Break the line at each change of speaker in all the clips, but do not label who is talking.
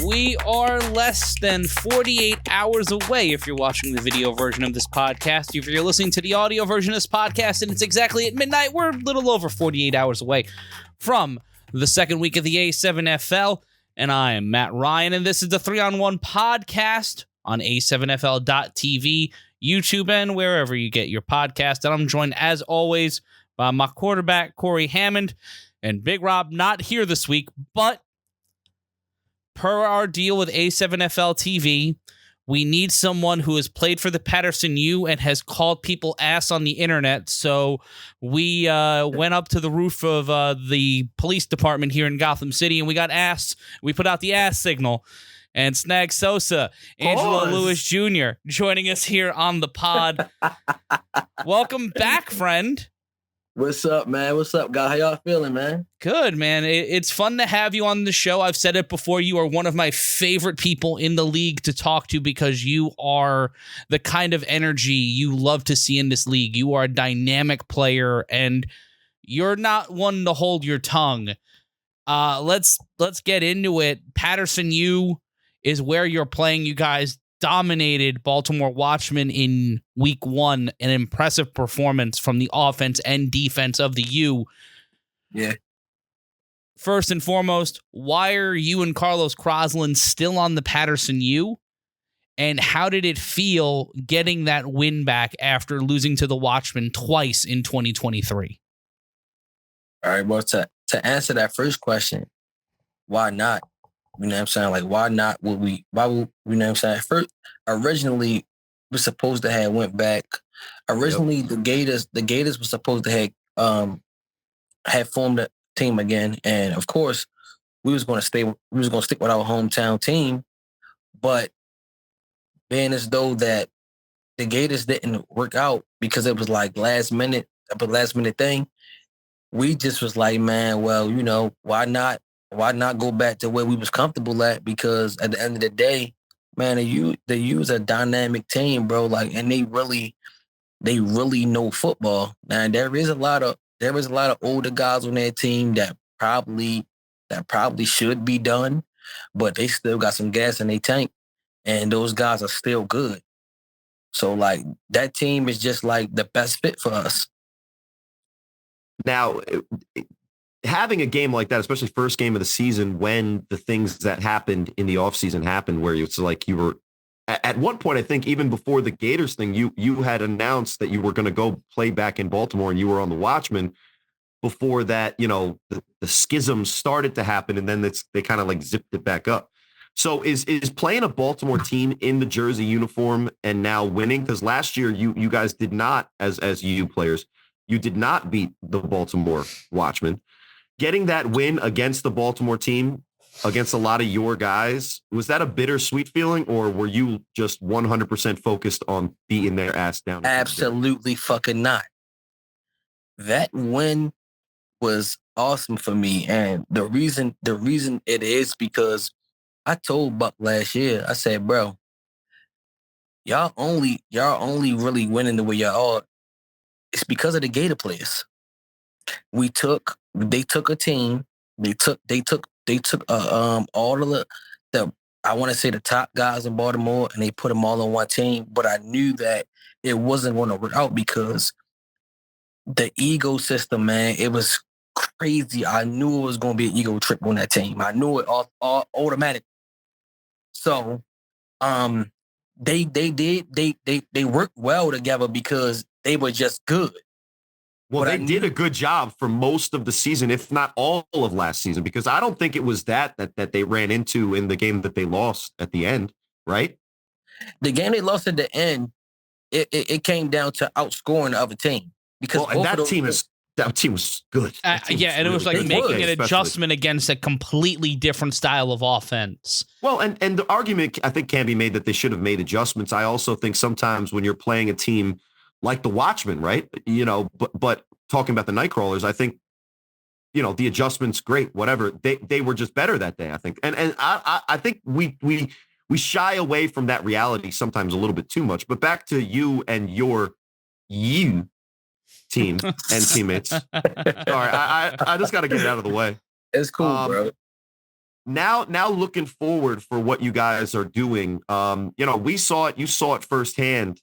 We are less than 48 hours away if you're watching the video version of this podcast. If you're listening to the audio version of this podcast and it's exactly at midnight, we're a little over 48 hours away from the second week of the A7FL. And I am Matt Ryan, and this is the 3-on-1 podcast on A7FL.tv, YouTube, and wherever you get your podcast. And I'm joined, as always, by my quarterback, Cory Hammond, and Big Rob, not here this week, but per our deal with A7FL TV, we need someone who has played for the Paterson U and has called people ass on the internet. So we went up to the roof of the police department here in Gotham City, and we got ass. We put out the ass signal. And Snages Sosa, Angelo Lewis Jr., joining us here on the pod. Welcome back, friend.
What's up, man? What's up, guy? How y'all feeling, man?
Good, man. It's fun to have you on the show. I've said it before. You are one of my favorite people in the league to talk to because you are the kind of energy you love to see in this league. You are a dynamic player, and you're not one to hold your tongue. Let's get into it. Paterson U is where you're playing. You guys dominated Baltimore Watchmen in week 1, an impressive performance from the offense and defense of the U.
Yeah.
First and foremost, why are you and Carlos Crosland still on the Paterson U? And how did it feel getting that win back after losing to the Watchmen twice in 2023?
All right, well, to answer that first question, why not? You know what I'm saying? Like, why not? You know what I'm saying? First, originally, we're supposed to have went back. Originally, the Gators were supposed to have formed a team again. And of course, we was going to stick with our hometown team. But being as though that the Gators didn't work out because it was like last minute thing, we just was like, man, well, you know, why not go back to where we was comfortable at? Because at the end of the day, man, the U is a dynamic team, bro. Like, and they really know football. And there is a lot of older guys on that team that probably should be done, but they still got some gas in their tank, and those guys are still good. So, like, that team is just like the best fit for us.
Now, having a game like that, especially first game of the season, when the things that happened in the offseason happened, where it's like you were at one point, I think even before the Gators thing, you had announced that you were going to go play back in Baltimore and you were on the Watchmen. Before that, you know, the schism started to happen, and then they kind of like zipped it back up. So is playing a Baltimore team in the jersey uniform and now winning? Because last year you guys did not, as U players, you did not beat the Baltimore Watchmen. Getting that win against the Baltimore team, against a lot of your guys, was that a bittersweet feeling, or were you just 100% focused on beating their ass down?
Absolutely fucking not. That win was awesome for me, and the reason it is because I told Buck last year, I said, bro, y'all only really winning the way y'all are. It's because of the Gator players. They took a team. They took all of the I want to say the top guys in Baltimore, and they put them all on one team. But I knew that it wasn't going to work out because the ego system, man, it was crazy. I knew it was going to be an ego trip on that team. I knew it all automatic. So, they worked well together because they were just good.
Well, they did a good job for most of the season, if not all of last season, because I don't think it was that they ran into in the game that they lost at the end, right?
The game they lost at the end, it came down to outscoring the other team. Because
that team was good.
And it was like making an adjustment against a completely different style of offense.
Well, and the argument I think can be made that they should have made adjustments. I also think sometimes when you're playing a team like the Watchmen, right? You know, but talking about the Nightcrawlers, I think, you know, the adjustments, great, whatever. They were just better that day, I think. And I think we shy away from that reality sometimes a little bit too much. But back to you and your team and teammates. Sorry, I just got to get it out of the way.
It's cool, bro.
now looking forward for what you guys are doing. We saw it, you saw it firsthand.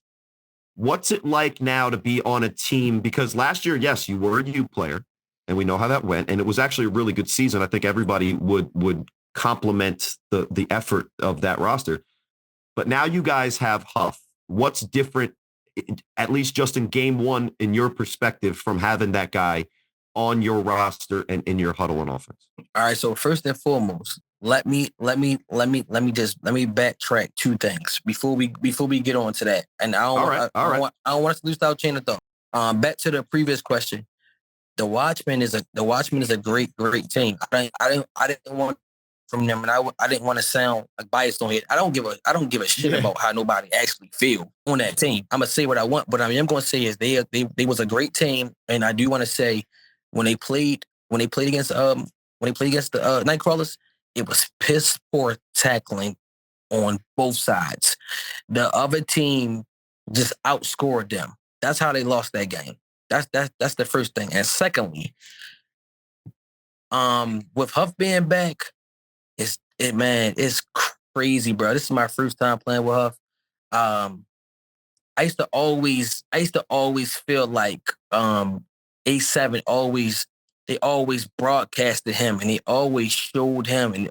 What's it like now to be on a team? Because last year, yes, you were a U player, and we know how that went. And it was actually a really good season. I think everybody would compliment the effort of that roster. But now you guys have Huff. What's different, at least just in game one, in your perspective, from having that guy on your roster and in your huddle on offense?
All right. So first and foremost, let me backtrack two things before we get on to that. And I don't want us to lose our chain of thought. Back to the previous question. The Watchmen is a great team. I didn't want from them, and I didn't want to sound like biased on it. I don't give a shit about how nobody actually feel on that team. I'm gonna say what I want, but I'm gonna say is they was a great team, and I do want to say when they played against the Nightcrawlers, it was piss poor tackling on both sides. The other team just outscored them. That's how they lost that game. That's the first thing. And secondly, with Huff being back, it's crazy, bro. This is my first time playing with Huff. I used to always feel like A7 always broadcasted him, and they always showed him, and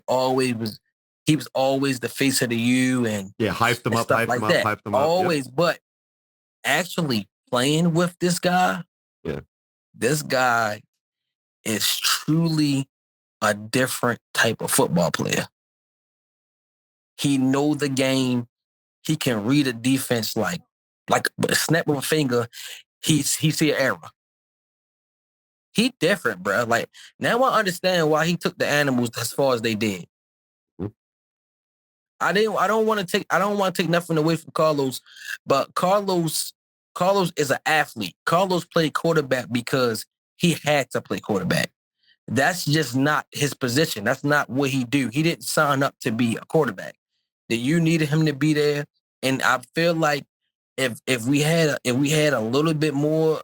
he was always the face of the U, and
hyped them up,
hyped them up. Always,
yep.
But actually playing with this guy, this guy is truly a different type of football player. He know the game. He can read a defense like a snap of a finger. He see an error. He different, bro. Like, now I understand why he took the animals as far as they did. I don't want to take nothing away from Carlos, but Carlos is an athlete. Carlos played quarterback because he had to play quarterback. That's just not his position. That's not what he do. He didn't sign up to be a quarterback. That you needed him to be there, and I feel like if we had a little bit more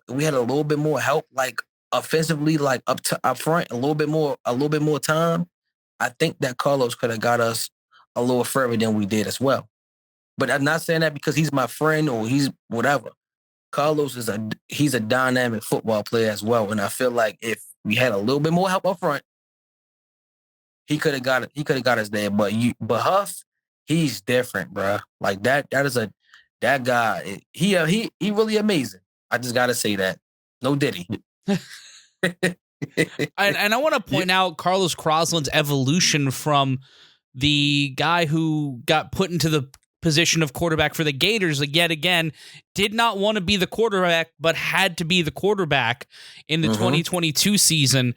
help, like offensively, like up front, a little bit more time, I think that Carlos could have got us a little further than we did as well. But I'm not saying that because he's my friend or he's whatever. Carlos he's a dynamic football player as well, and I feel like if we had a little bit more help up front, he could have got it. He could have got us there. But Huff, he's different, bro. Like that guy. He really amazing. I just gotta say that. No Diddy.
And I want to point out Carlos Crosland's evolution from the guy who got put into the position of quarterback for the Gators yet again, did not want to be the quarterback, but had to be the quarterback in the 2022 season,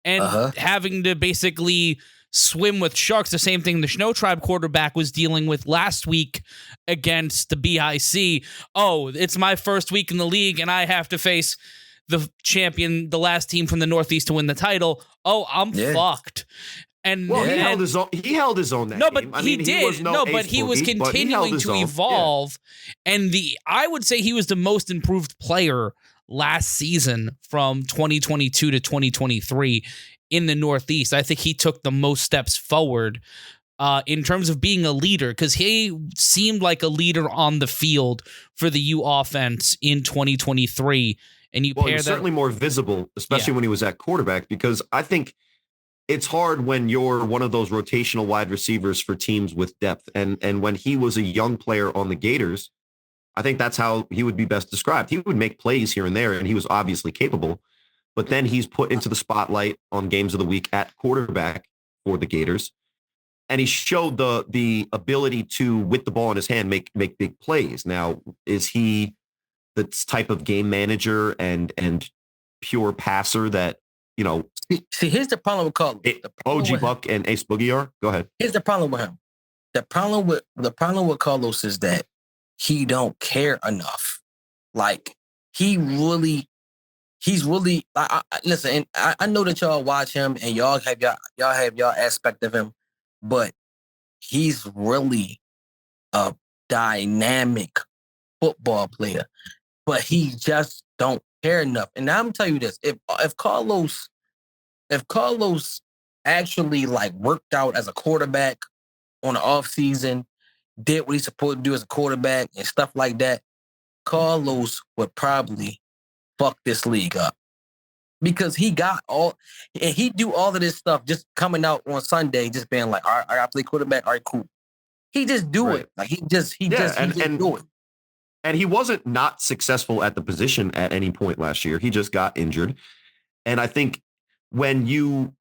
and having to basically swim with sharks. The same thing the Snow Tribe quarterback was dealing with last week against the BIC. Oh, it's my first week in the league, and I have to face the champion, the last team from the Northeast to win the title. Oh, I'm fucked. And
he held his own. He held his own.
He did. But he was continuing to evolve, and I would say he was the most improved player last season from 2022 to 2023 in the Northeast. I think he took the most steps forward in terms of being a leader, because he seemed like a leader on the field for the U offense in 2023. And he was
certainly more visible, especially when he was at quarterback, because I think it's hard when you're one of those rotational wide receivers for teams with depth. And when he was a young player on the Gators, I think that's how he would be best described. He would make plays here and there, and he was obviously capable. But then he's put into the spotlight on games of the week at quarterback for the Gators. And he showed the ability to, with the ball in his hand, make big plays. Now, is he the type of game manager and pure passer that,
See, here's the problem with Carlos.
OG Buck and Ace Boogie are? Go ahead.
Here's the problem with him. The problem with Carlos is that he don't care enough. Like, he's really listen, and I know that y'all watch him and y'all have y'all aspect of him, but he's really a dynamic football player. But he just don't care enough. And I'm gonna tell you this: if Carlos actually like worked out as a quarterback on the off season, did what he's supposed to do as a quarterback and stuff like that, Carlos would probably fuck this league up. Because he got all, and he do all of this stuff just coming out on Sunday, just being like, all right, I play quarterback. All right, cool. He just do it. Like he just do it.
And he wasn't not successful at the position at any point last year. He just got injured. And I think when you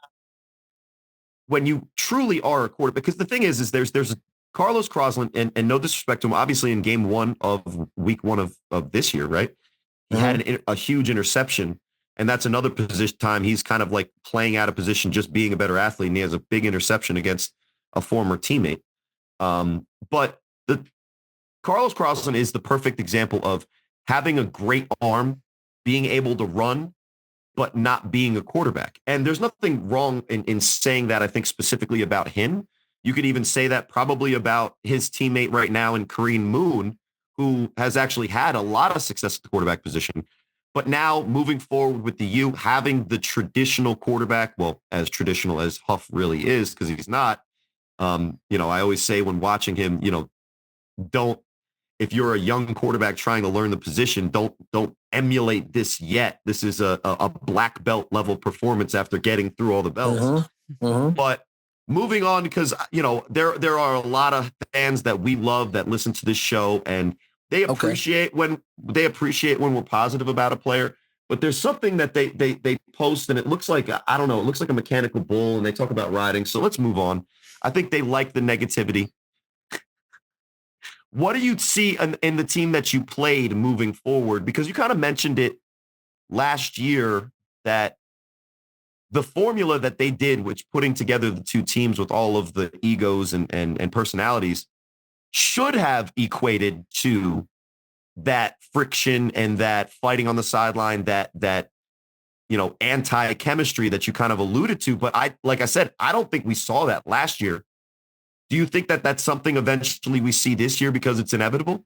truly are a quarterback, because the thing is there's Carlos Crosland, and no disrespect to him, obviously in game 1 of week 1 of this year, right? He had a huge interception. And that's another position time he's kind of like playing out of position, just being a better athlete. And he has a big interception against a former teammate. But the Carlos Crosland is the perfect example of having a great arm, being able to run, but not being a quarterback. And there's nothing wrong in saying that, I think, specifically about him. You could even say that probably about his teammate right now in Kareem Moon, who has actually had a lot of success at the quarterback position. But now moving forward with the U, having the traditional quarterback, well, as traditional as Huff really is, because he's not, I always say when watching him, if you're a young quarterback trying to learn the position, don't emulate this yet. This is a black belt level performance after getting through all the belts. But moving on, because, there are a lot of fans that we love that listen to this show, and they appreciate when we're positive about a player, but there's something that they post and it looks like, I don't know, it looks like a mechanical bull, and they talk about riding. So let's move on. I think they like the negativity. What do you see in the team that you played moving forward? Because you kind of mentioned it last year that the formula that they did, which putting together the two teams with all of the egos and personalities, should have equated to that friction and that fighting on the sideline, that anti-chemistry that you kind of alluded to. But like I said, I don't think we saw that last year. Do you think that that's something eventually we see this year because it's inevitable?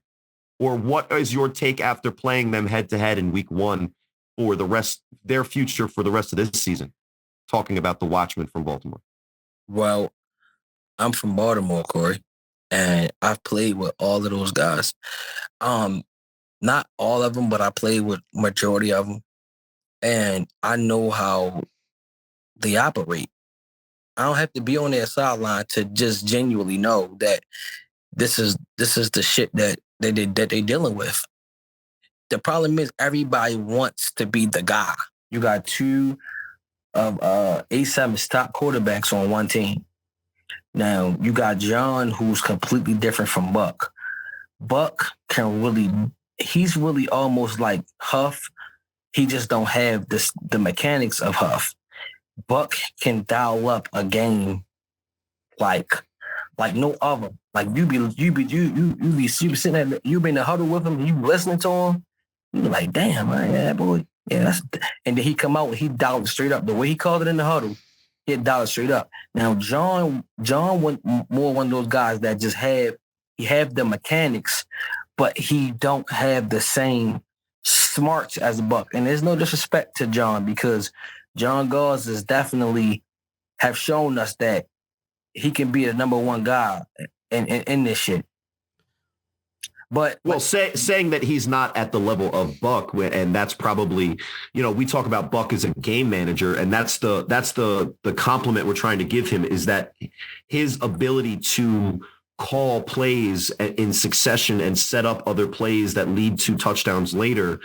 Or what is your take after playing them head to head in week 1 for their future for the rest of this season? Talking about the Watchmen from Baltimore.
Well, I'm from Baltimore, Cory, and I've played with all of those guys. Not all of them, but I played with majority of them, and I know how they operate. I don't have to be on their sideline to just genuinely know that this is the shit that they're dealing with. The problem is everybody wants to be the guy. You got 2 of A7's top quarterbacks on one team. Now you got John, who's completely different from Buck. Buck he's really almost like Huff. He just don't have the mechanics of Huff. Buck can dial up a game like no other. Like you be sitting there, you be in the huddle with him, you listening to him, you be like, damn, man, yeah, boy, yeah. And then he come out and he dialed it straight up. The way he called it in the huddle, he dialed it straight up. Now John went more one of those guys that just have the mechanics, but he don't have the same smarts as Buck. And there's no disrespect to John, because John Gauze has definitely have shown us that he can be the number 1 guy in this shit. But
saying that he's not at the level of Buck, and that's probably, we talk about Buck as a game manager, and that's the compliment we're trying to give him, is that his ability to call plays in succession and set up other plays that lead to touchdowns later.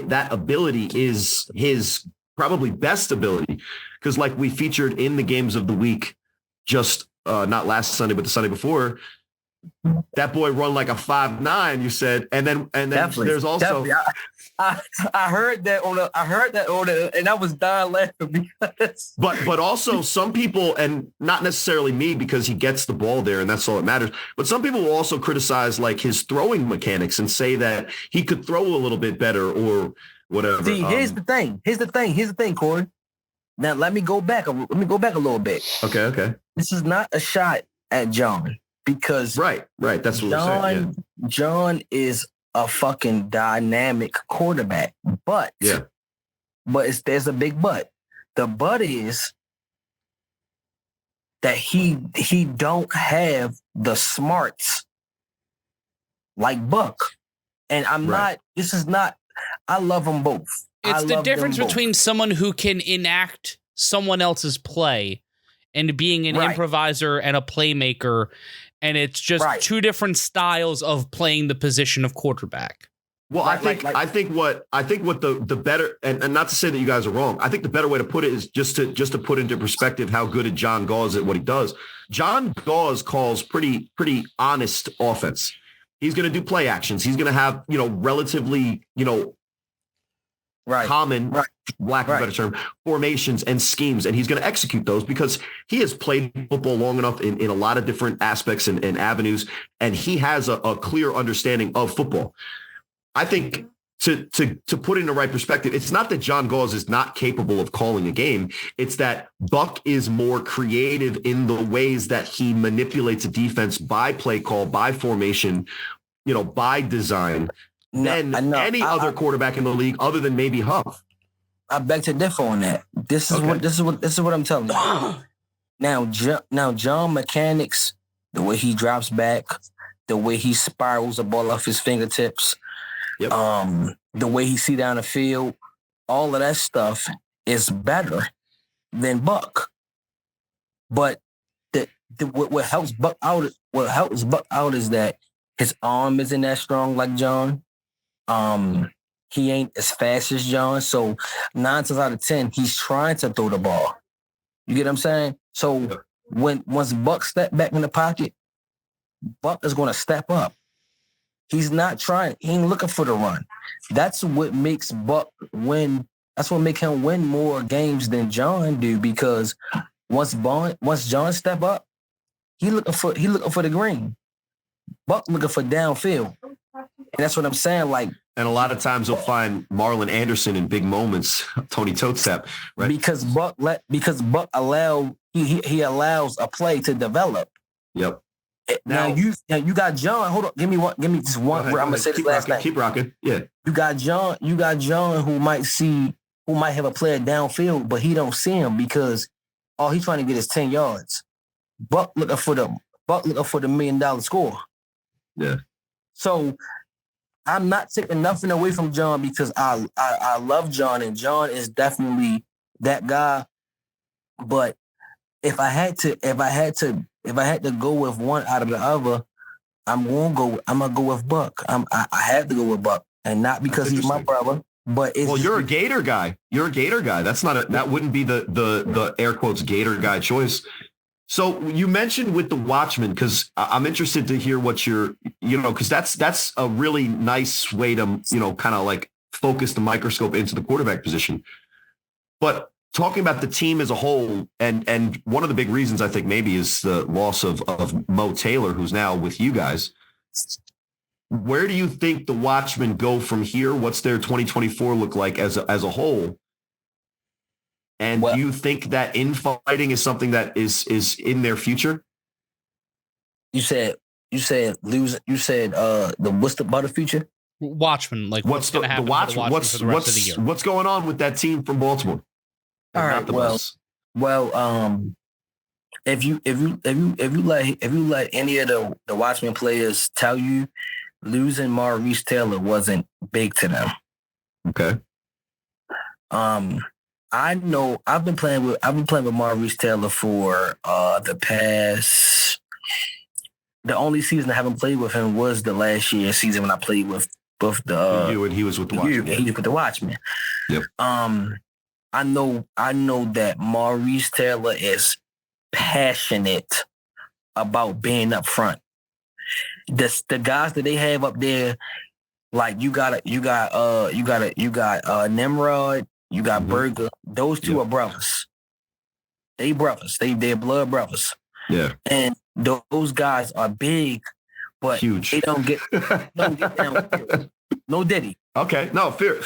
That ability is his probably best ability, because like we featured in the games of the week, just not last Sunday, but the Sunday before, that boy run like a 5'9", you said, and then definitely, there's also
I heard that on the and I was dying laughing because
but also some people, and not necessarily me because he gets the ball there and that's all that matters, but some people will also criticize like his throwing mechanics and say that he could throw a little bit better or whatever.
See, here's the thing, Cory. Now let me go back a little bit.
Okay.
This is not a shot at John, because
right. That's what we're saying. Yeah.
John is a fucking dynamic quarterback, but there's a big but. The but is that he don't have the smarts like Buck. And I'm not. This is not. I love them both.
It's the difference between someone who can enact someone else's play and being an improviser and a playmaker, and it's just two different styles of playing the position of quarterback.
Well, I think what the better, and not to say that you guys are wrong, I think the better way to put it is just to put into perspective how good John Gaw is at what he does. John Gaw calls pretty honest offense. He's going to do play actions. He's going to have, relatively, common, lack of a better term, formations and schemes. And he's going to execute those because he has played football long enough in a lot of different aspects and avenues. And he has a clear understanding of football. I think to put it in the right perspective, it's not that John Gauze is not capable of calling a game. It's that Buck is more creative in the ways that he manipulates a defense by play call, by formation, by design than any other quarterback in the league other than maybe Huff.
I beg to differ on that. This is what I'm telling you. Now John mechanics, the way he drops back, the way he spirals the ball off his fingertips, the way he see down the field, all of that stuff is better than Buck. But what helps Buck out is that his arm isn't that strong like John. He ain't as fast as John. So 9 times out of 10, he's trying to throw the ball. You get what I'm saying? So once Buck step back in the pocket, Buck is going to step up. He's not trying. He ain't looking for the run. That's what makes Buck win. That's what makes him win more games than John do, because once John step up, he looking for the green. Buck looking for downfield. And that's what I'm saying. Like,
and a lot of times you'll find Marlon Anderson in big moments, Tony Totestep, right?
Because Buck allows a play to develop.
Yep.
Now you got John. Hold on, give me just one. I'm gonna say this last thing.
Keep rocking. Yeah.
You got John who might have a player downfield, but he don't see him because all he's trying to get is 10 yards. Buck looking for the $1 million score.
Yeah.
So I'm not taking nothing away from John because I love John, and John is definitely that guy. But if I had to go with one out of the other, I'm gonna go with Buck. I have to go with Buck, and not because he's my brother, but it's
you're a Gator guy. You're a Gator guy. That wouldn't be the air quotes Gator guy choice. So you mentioned with the Watchmen, because I'm interested to hear what because that's a really nice way to, kind of like focus the microscope into the quarterback position. But talking about the team as a whole, and one of the big reasons I think maybe is the loss of Mo Taylor, who's now with you guys. Where do you think the Watchmen go from here? What's their 2024 look like as a whole? And do you think that infighting is something that is in their future?
You said what's about the future?
Watchmen, like what's going to happen?
What's
for the rest of the year?
What's going on with that team from Baltimore?
All right. If you let any of the Watchmen players tell you, losing Maurice Taylor wasn't big to them.
Okay.
I know I've been playing with Maurice Taylor for the only season I haven't played with him was the last year's season when I played with both
you and he was with the Watchmen.
He was with the Watchmen.
Yep.
I know that Maurice Taylor is passionate about being up front. The guys that they have up there, like you got Nimrod, you got Berger. Those two are brothers. They're blood brothers.
Yeah.
And those guys are big, but
huge.
They don't get down. No Diddy.
Okay. No, fair.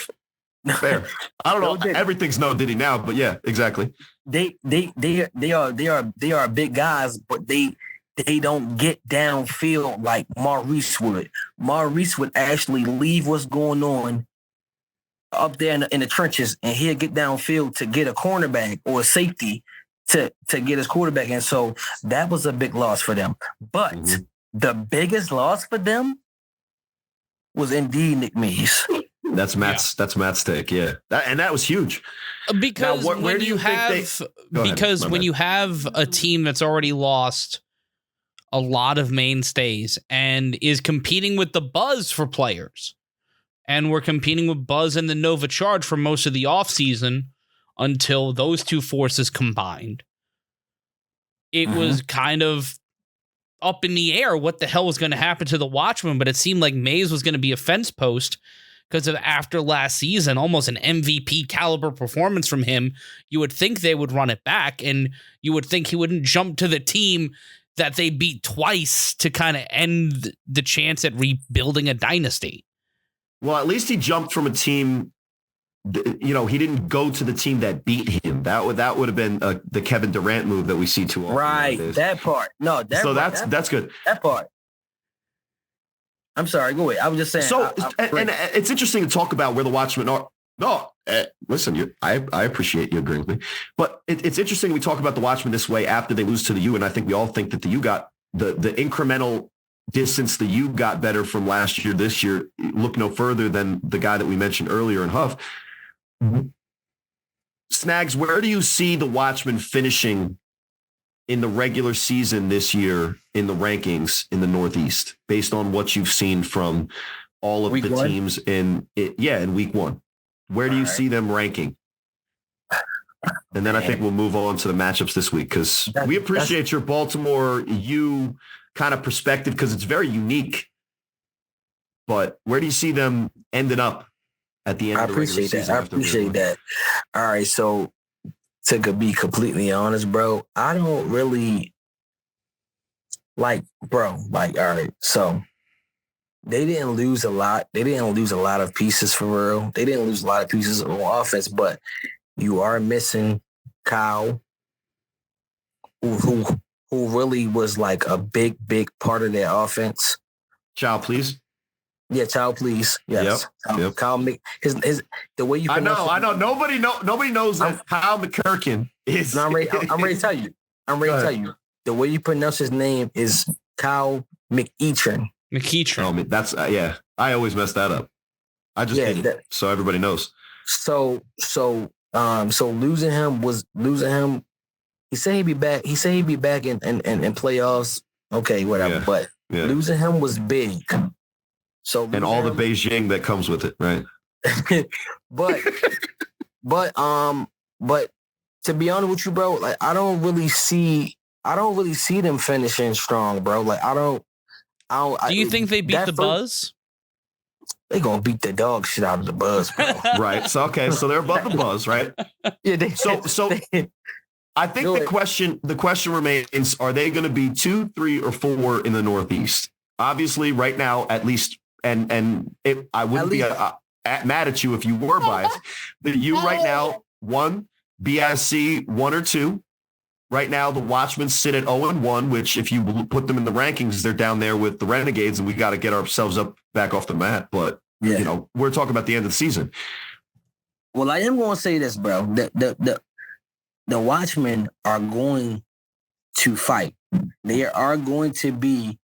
I don't know. Everything's no Diddy now, but yeah, exactly.
They are big guys, but they don't get downfield like Maurice would. Maurice would actually leave what's going on up there in the trenches, and he'll get downfield to get a cornerback or a safety to get his quarterback in. So that was a big loss for them. But the biggest loss for them was indeed Nick Mays.
That's Matt's take. Yeah. That was huge.
Because
now, where do you
have
think
when you have a team that's already lost a lot of mainstays and is competing with the buzz for players, and we're competing with buzz and the Nova Charge for most of the offseason until those two forces combined, it was kind of up in the air what the hell was going to happen to the Watchmen, but it seemed like Mays was going to be a fence post because of after last season, almost an MVP caliber performance from him. You would think they would run it back, and you would think he wouldn't jump to the team that they beat twice to kind of end the chance at rebuilding a dynasty.
Well, at least he jumped from a team. You know, he didn't go to the team that beat him. That would have been the Kevin Durant move that we see too often.
Right, that part. No,
that's good.
That part. I'm sorry. Go ahead. I was just saying.
So, and it's interesting to talk about where the Watchmen are. No, listen, I appreciate you agreeing with me, but it's interesting we talk about the Watchmen this way after they lose to the U, and I think we all think that the U got the incremental distance the U got better from last year. This year, look no further than the guy that we mentioned earlier in Huff. Snags, where do you see the Watchmen finishing in the regular season this year in the rankings in the Northeast, based on what you've seen from all of the teams in week one? Where do you see them ranking? And then I think we'll move on to the matchups this week, because we appreciate your Baltimore U kind of perspective because it's very unique. But where do you see them ending up at the end of the regular season?
I appreciate that. All right, so to be completely honest, bro, I don't really all right, so they didn't lose a lot. They didn't lose a lot of pieces for real. They didn't lose a lot of pieces on offense, but you are missing Kyle, who really was like a big part of their offense.
Child, please.
Yeah, child, please. Yes.
Yep.
Kyle his the way you.
I know. Nobody knows that Kyle McKirkin is.
No, I'm ready to tell you. The way you pronounce his name is Kyle McEachern.
Oh, that's I always mess that up. I just did it, so everybody knows.
So losing him. He said he'd be back. He said he'd be back in playoffs. Okay, whatever.
Yeah.
But losing him was big. So
and all the Beijing that comes with it, right? but to be honest with you, bro, like I don't really see them finishing strong, bro. Like I don't.
Do you think they beat the Buzz?
They gonna beat the dog shit out of the Buzz, bro.
Right. So so they're above the Buzz, right?
Yeah.
I think the question remains: are they going to be 2, 3, or 4 in the Northeast? Obviously, right now, at least, I wouldn't be mad at you if you were biased. The U right now, 1, BIC 1 or 2. Right now, the Watchmen sit at 0-1, which if you put them in the rankings, they're down there with the Renegades, and we got to get ourselves back off the mat. But, we're talking about the end of the season.
Well, I am going to say this, bro. The Watchmen are going to fight. They're going to be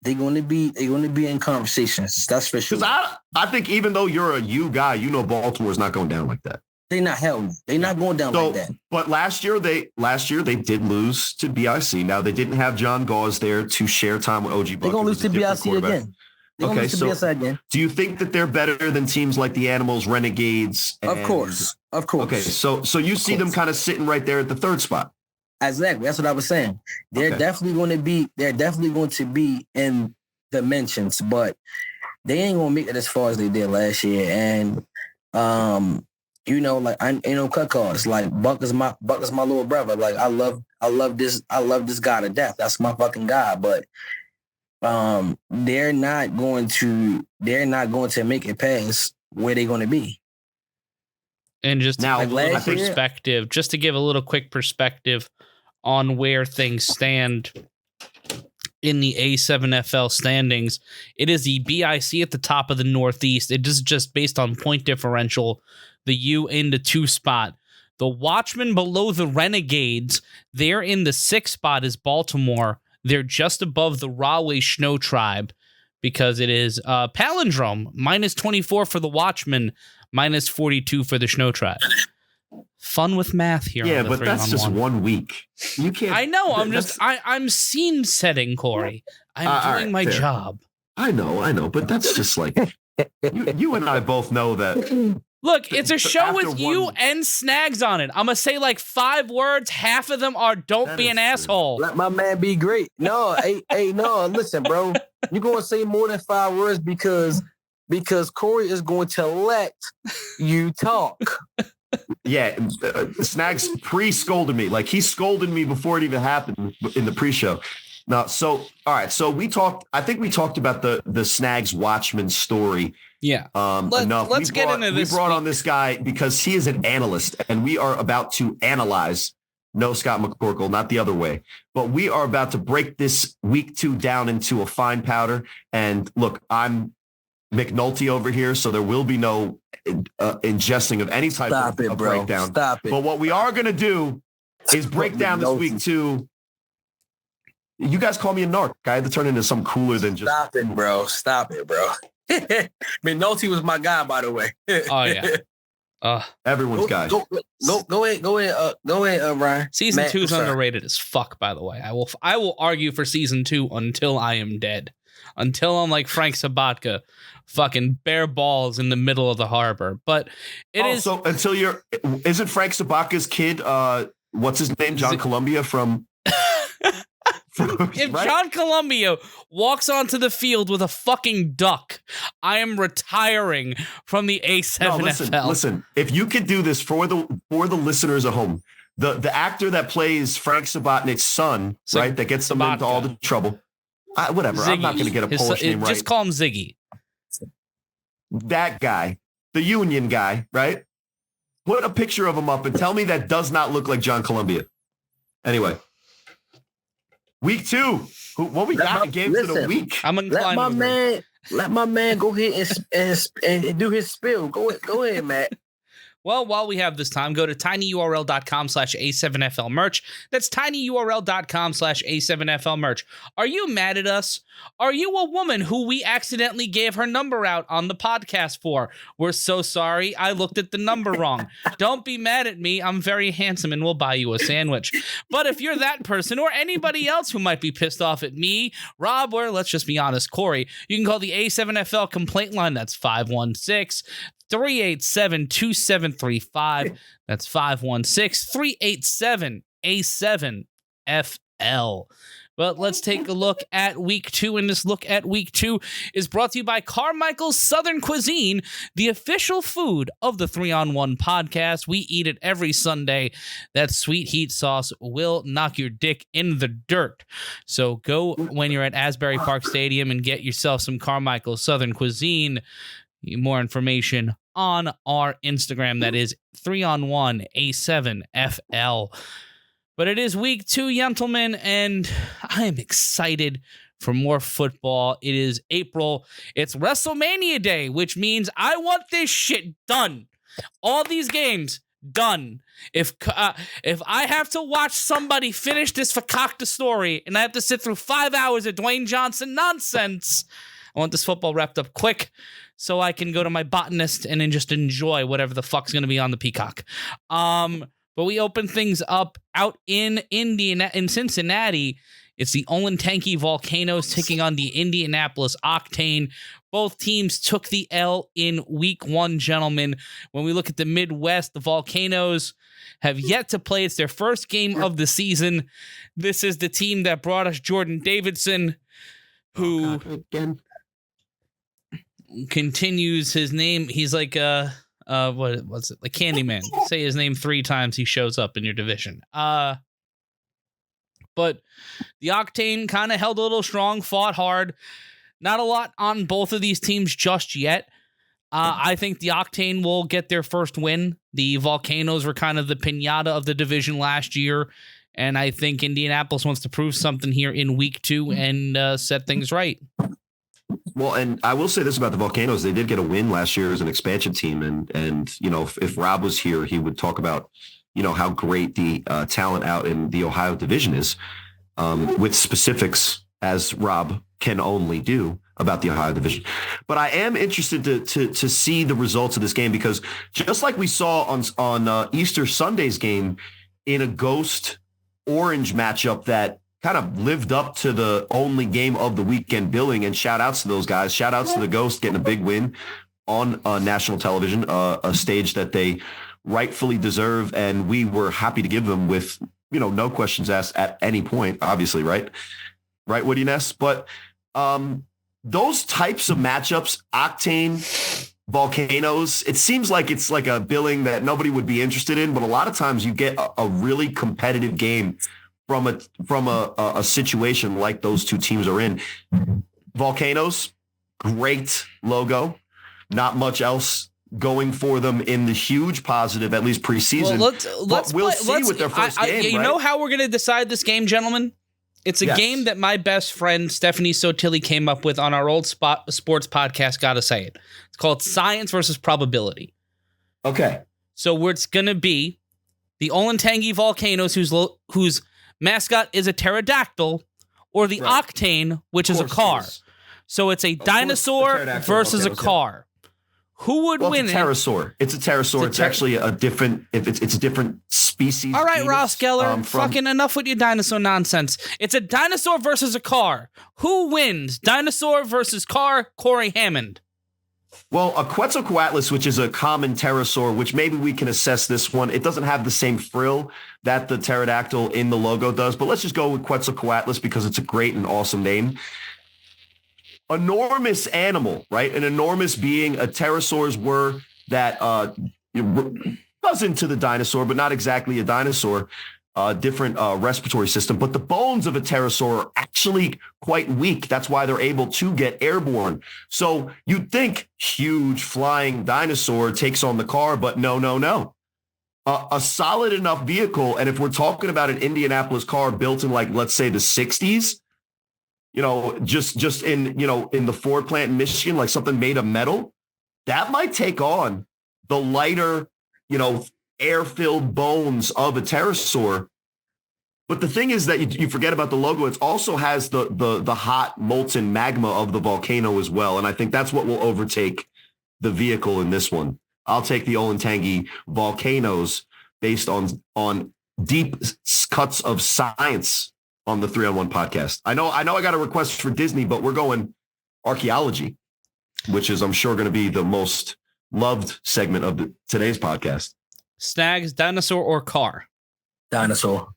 in conversations. That's for sure.
Because I think even though you're a U guy, Baltimore's not going down like that.
They're not held. They're not going down like that. But
last year they did lose to BIC. Now they didn't have John Gauze there to share time with OG Buck.
They're gonna lose to BIC again.
Do you think that they're better than teams like the Animals, Renegades?
Of course.
Okay, so you see them kind of sitting right there at the 3rd spot.
Exactly. That's what I was saying. They're definitely going to be in the mentions, but they ain't gonna make it as far as they did last year. And like I ain't no cut calls. Like Buck is my little brother. Like I love this guy to death. That's my fucking guy. But they're not going to make it past where they're going to be.
And just now, perspective, just to give a little quick perspective on where things stand in the A7FL standings, it is the BIC at the top of the Northeast. It is just based on point differential. The U in the 2 spot. The Watchmen below the Renegades. They're in the 6th spot is Baltimore. They're just above the Rahway Snow Tribe because it is palindrome. -24 for the Watchmen, -42 for the Snow Tribe. Fun with math here.
Yeah, but that's just 1 week. You can't.
I know. I'm scene setting, Cory. I'm doing my job.
I know, but that's just like you and I both know that.
Look, it's a show with you and Snags on it. I'm gonna say like 5 words. Half of them are "Don't be an asshole."
Let my man be great. No, hey, no. Listen, bro. You're gonna say more than 5 words because Cory is going to let you talk.
Yeah, Snags pre-scolded me. Like he scolded me before it even happened in the pre-show. No, so all right. So I think we talked about the Snags Watchmen story.
Yeah.
Enough.
Let's get into this.
We brought on this guy because he is an analyst, and we are about to analyze. No, Scott McCorkle, not the other way. But we are about to break this week 2 down into a fine powder. And look, I'm McNulty over here, so there will be no ingesting of any type of breakdown.
Stop it.
But what we are going to do is break down this week 2. You guys call me a narc. I had to turn into something cooler than just.
Stop it, bro. McNulty was my guy, by the way.
Oh yeah.
Everyone's guy.
Go ahead, Ryan.
Season 2 is underrated as fuck, by the way. I will argue for season 2 until I am dead. Until I'm like Frank Sabatka, fucking bare balls in the middle of the harbor. But it is
so until isn't Frank Sabatka's kid what's his name? John Columbia from
If right? John Columbia walks onto the field with a fucking duck, I am retiring from the A7FL.
No, listen. If you could do this for the listeners at home, the actor that plays Frank Sabatnik's son, right, that gets them into all the trouble. Whatever.
Ziggy.
I'm not going to get a Polish name right.
Just call him Ziggy.
That guy, the union guy, right? Put a picture of him up and tell me that does not look like John Columbia. Anyway. Week 2. What we got in games of the week?
I'm inclined.
Let my man go ahead and do his spill. Go ahead, Matt.
Well, while we have this time, go to tinyurl.com/A7FL merch. That's tinyurl.com/A7FL merch. Are you mad at us? Are you a woman who we accidentally gave her number out on the podcast for? We're so sorry. I looked at the number wrong. Don't be mad at me. I'm very handsome and we'll buy you a sandwich. But if you're that person or anybody else who might be pissed off at me, Rob, or let's just be honest, Cory, you can call the A7FL complaint line. That's 516-387-2735. That's 516-387-A7FL. But let's take a look at week 2. And this look at week 2 is brought to you by Carmichael's Southern Cuisine, the official food of the 3-on-1 podcast. We eat it every Sunday. That sweet heat sauce will knock your dick in the dirt. So go when you're at Asbury Park Stadium and get yourself some Carmichael's Southern Cuisine. More information on our Instagram. That is 3-on-1 A7FL. But it is week 2, gentlemen, and I am excited for more football. It is April. It's WrestleMania Day, which means I want this shit done. All these games done. If I have to watch somebody finish this fakakta story and I have to sit through 5 hours of Dwayne Johnson nonsense, I want this football wrapped up quick so I can go to my botanist and then just enjoy whatever the fuck's going to be on the Peacock. But we open things up out in Cincinnati. It's the Olentanky Volcanoes taking on the Indianapolis Octane. Both teams took the L in week 1, gentlemen. When we look at the Midwest, the Volcanoes have yet to play. It's their first game of the season. This is the team that brought us Jordan Davidson, who continues his name. He's like what's it, like Candyman. Say his name 3 times, he shows up in your division. But the Octane kind of held a little strong, fought hard. Not a lot on both of these teams just yet. I think the Octane will get their first win. The Volcanoes were kind of the piñata of the division last year, and I think Indianapolis wants to prove something here in week 2 and set things right.
Well, and I will say this about the Volcanoes. They did get a win last year as an expansion team. And you know, if Rob was here, he would talk about how great the talent out in the Ohio division is, with specifics as Rob can only do about the Ohio division. But I am interested to see the results of this game, because just like we saw on Easter Sunday's game in a Ghost Orange matchup that kind of lived up to the only game of the weekend billing, and shout outs to those guys. Shout outs to the Ghost getting a big win on national television, a stage that they rightfully deserve. And we were happy to give them with, no questions asked at any point, obviously. Right, Woody Ness. But those types of matchups, Octane, Volcanoes, it seems like it's like a billing that nobody would be interested in. But a lot of times you get a really competitive game from a situation like those two teams are in. Volcanoes, great logo. Not much else going for them in the huge positive, at least preseason.
Well,
we'll see with their first game.
You
right?
know how we're going to decide this game, gentlemen? It's a game that my best friend Stephanie Sotilli came up with on our old sports podcast. Gotta say it. It's called Science versus Probability.
Okay.
So where it's going to be the Olentangy Volcanoes, whose mascot is a pterodactyl, or the Octane, which is a car. So it's a dinosaur versus a car. Who would win?
It's a pterosaur. It's a pterosaur. It's actually a different. It's a different species.
All right, Ross Geller. Fucking enough with your dinosaur nonsense. It's a dinosaur versus a car. Who wins? Dinosaur versus car. Corey Hammond.
Well, a Quetzalcoatlus, which is a common pterosaur, which maybe we can assess this one. It doesn't have the same frill that the pterodactyl in the logo does, but let's just go with Quetzalcoatlus because it's a great and awesome name. Enormous animal, right? An enormous being. Pterosaurs were that cousin to the dinosaur, but not exactly a dinosaur. Different respiratory system. But the bones of a pterosaur are actually quite weak. That's why they're able to get airborne. So you'd think huge flying dinosaur takes on the car, but no. A solid enough vehicle, and if we're talking about an Indianapolis car built in, like, let's say the 60s, just in the Ford plant in Michigan, like something made of metal, that might take on the lighter, air-filled bones of a pterosaur. But the thing is that you forget about the logo. It also has the hot molten magma of the volcano as well. And I think that's what will overtake the vehicle in this one. I'll take the Olentangy Volcanoes based on deep cuts of science on the 3-on-1 podcast. I know I got a request for Disney, but we're going archaeology, which is, I'm sure, going to be the most loved segment of today's podcast.
Snags, dinosaur or car?
Dinosaur.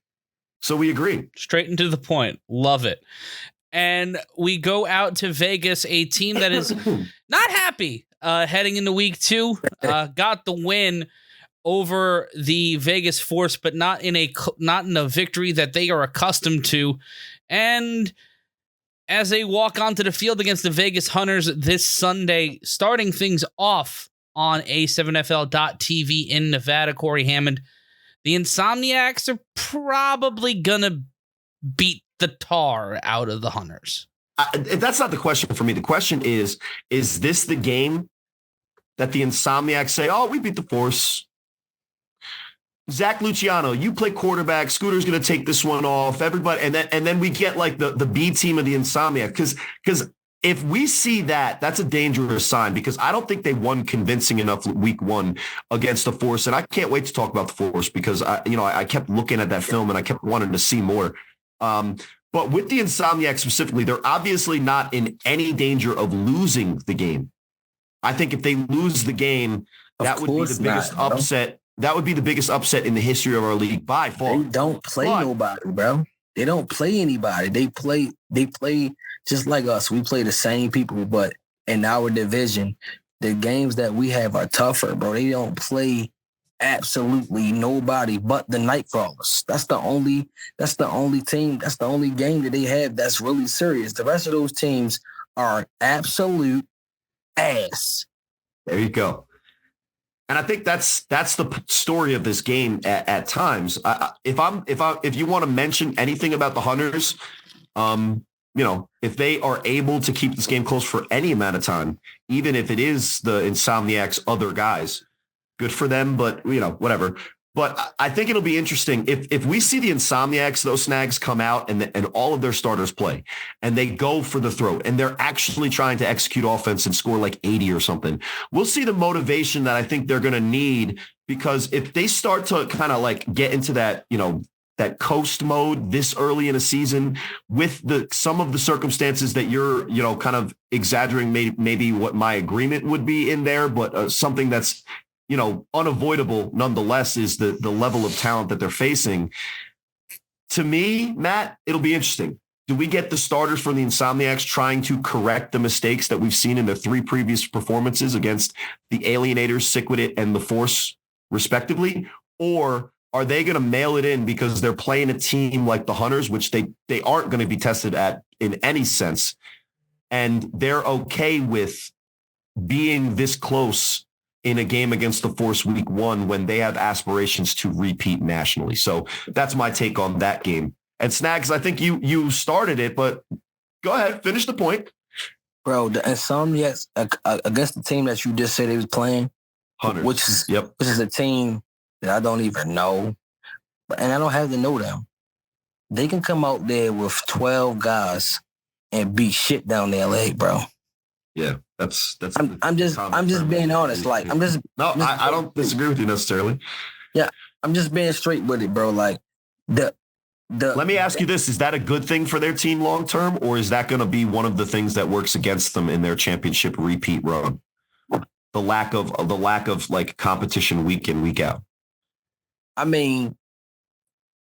So we agree.
Straight and to the point. Love it. And we go out to Vegas, a team that is not happy heading into week 2. Got the win over the Vegas Force, but not in a victory that they are accustomed to. And as they walk onto the field against the Vegas Hunters this Sunday, starting things off on A7FL.TV in Nevada, Corey Hammond, the Insomniacs are probably gonna beat the tar out of the Hunters.
That's not the question for me. The question is this the game that the Insomniacs say, oh, we beat the Force? Zach Luciano, you play quarterback. Scooter's going to take this one off. Everybody, and then we get like the B team of the Insomniac. Because if we see that, that's a dangerous sign, because I don't think they won convincing enough week 1 against the Force. And I can't wait to talk about the Force, because I kept looking at that film and I kept wanting to see more. But with the Insomniac specifically, they're obviously not in any danger of losing the game. I think if they lose the game, that would be the biggest upset. That would be the biggest upset in the history of our league by far.
They don't play nobody, bro. They don't play anybody. They play just like us. We play the same people, but in our division, the games that we have are tougher, bro. They don't play absolutely nobody but the Nightcrawlers. That's the only team. That's the only game that they have that's really serious. The rest of those teams are absolute ass.
There you go. And I think that's the story of this game at times. If you want to mention anything about the Hunters, if they are able to keep this game close for any amount of time, even if it is the Insomniacs' other guys, good for them. But whatever. But I think it'll be interesting if we see the Insomniacs, those Snags come out and all of their starters play and they go for the throat and they're actually trying to execute offense and score like 80 or something. We'll see the motivation that I think they're going to need, because if they start to kind of like get into that, that coast mode this early in a season with some of the circumstances that you're, kind of exaggerating maybe what my agreement would be in there, but something that's, unavoidable nonetheless is the level of talent that they're facing. To me, Matt, it'll be interesting. Do we get the starters from the Insomniacs trying to correct the mistakes that we've seen in their 3 previous performances against the Alienators, Siquidit, and the Force, respectively? Or are they going to mail it in because they're playing a team like the Hunters, which they aren't going to be tested at in any sense, and they're okay with being this close in a game against the Force week 1 when they have aspirations to repeat nationally? So that's my take on that game. And Snags, I think you started it, but go ahead, finish the point.
Bro, the Insomniacs against the team that you just said they was playing,
Hunters,
which is a team that I don't even know, and I don't have to know them. They can come out there with 12 guys and beat shit down their leg, bro.
Yeah, that's.
I'm just being honest. Like
I don't disagree with you necessarily.
Yeah, I'm just being straight with it, bro. Like
Let me ask you this: is that a good thing for their team long term, or is that going to be one of the things that works against them in their championship repeat run? The lack of like competition week in, week out.
I mean,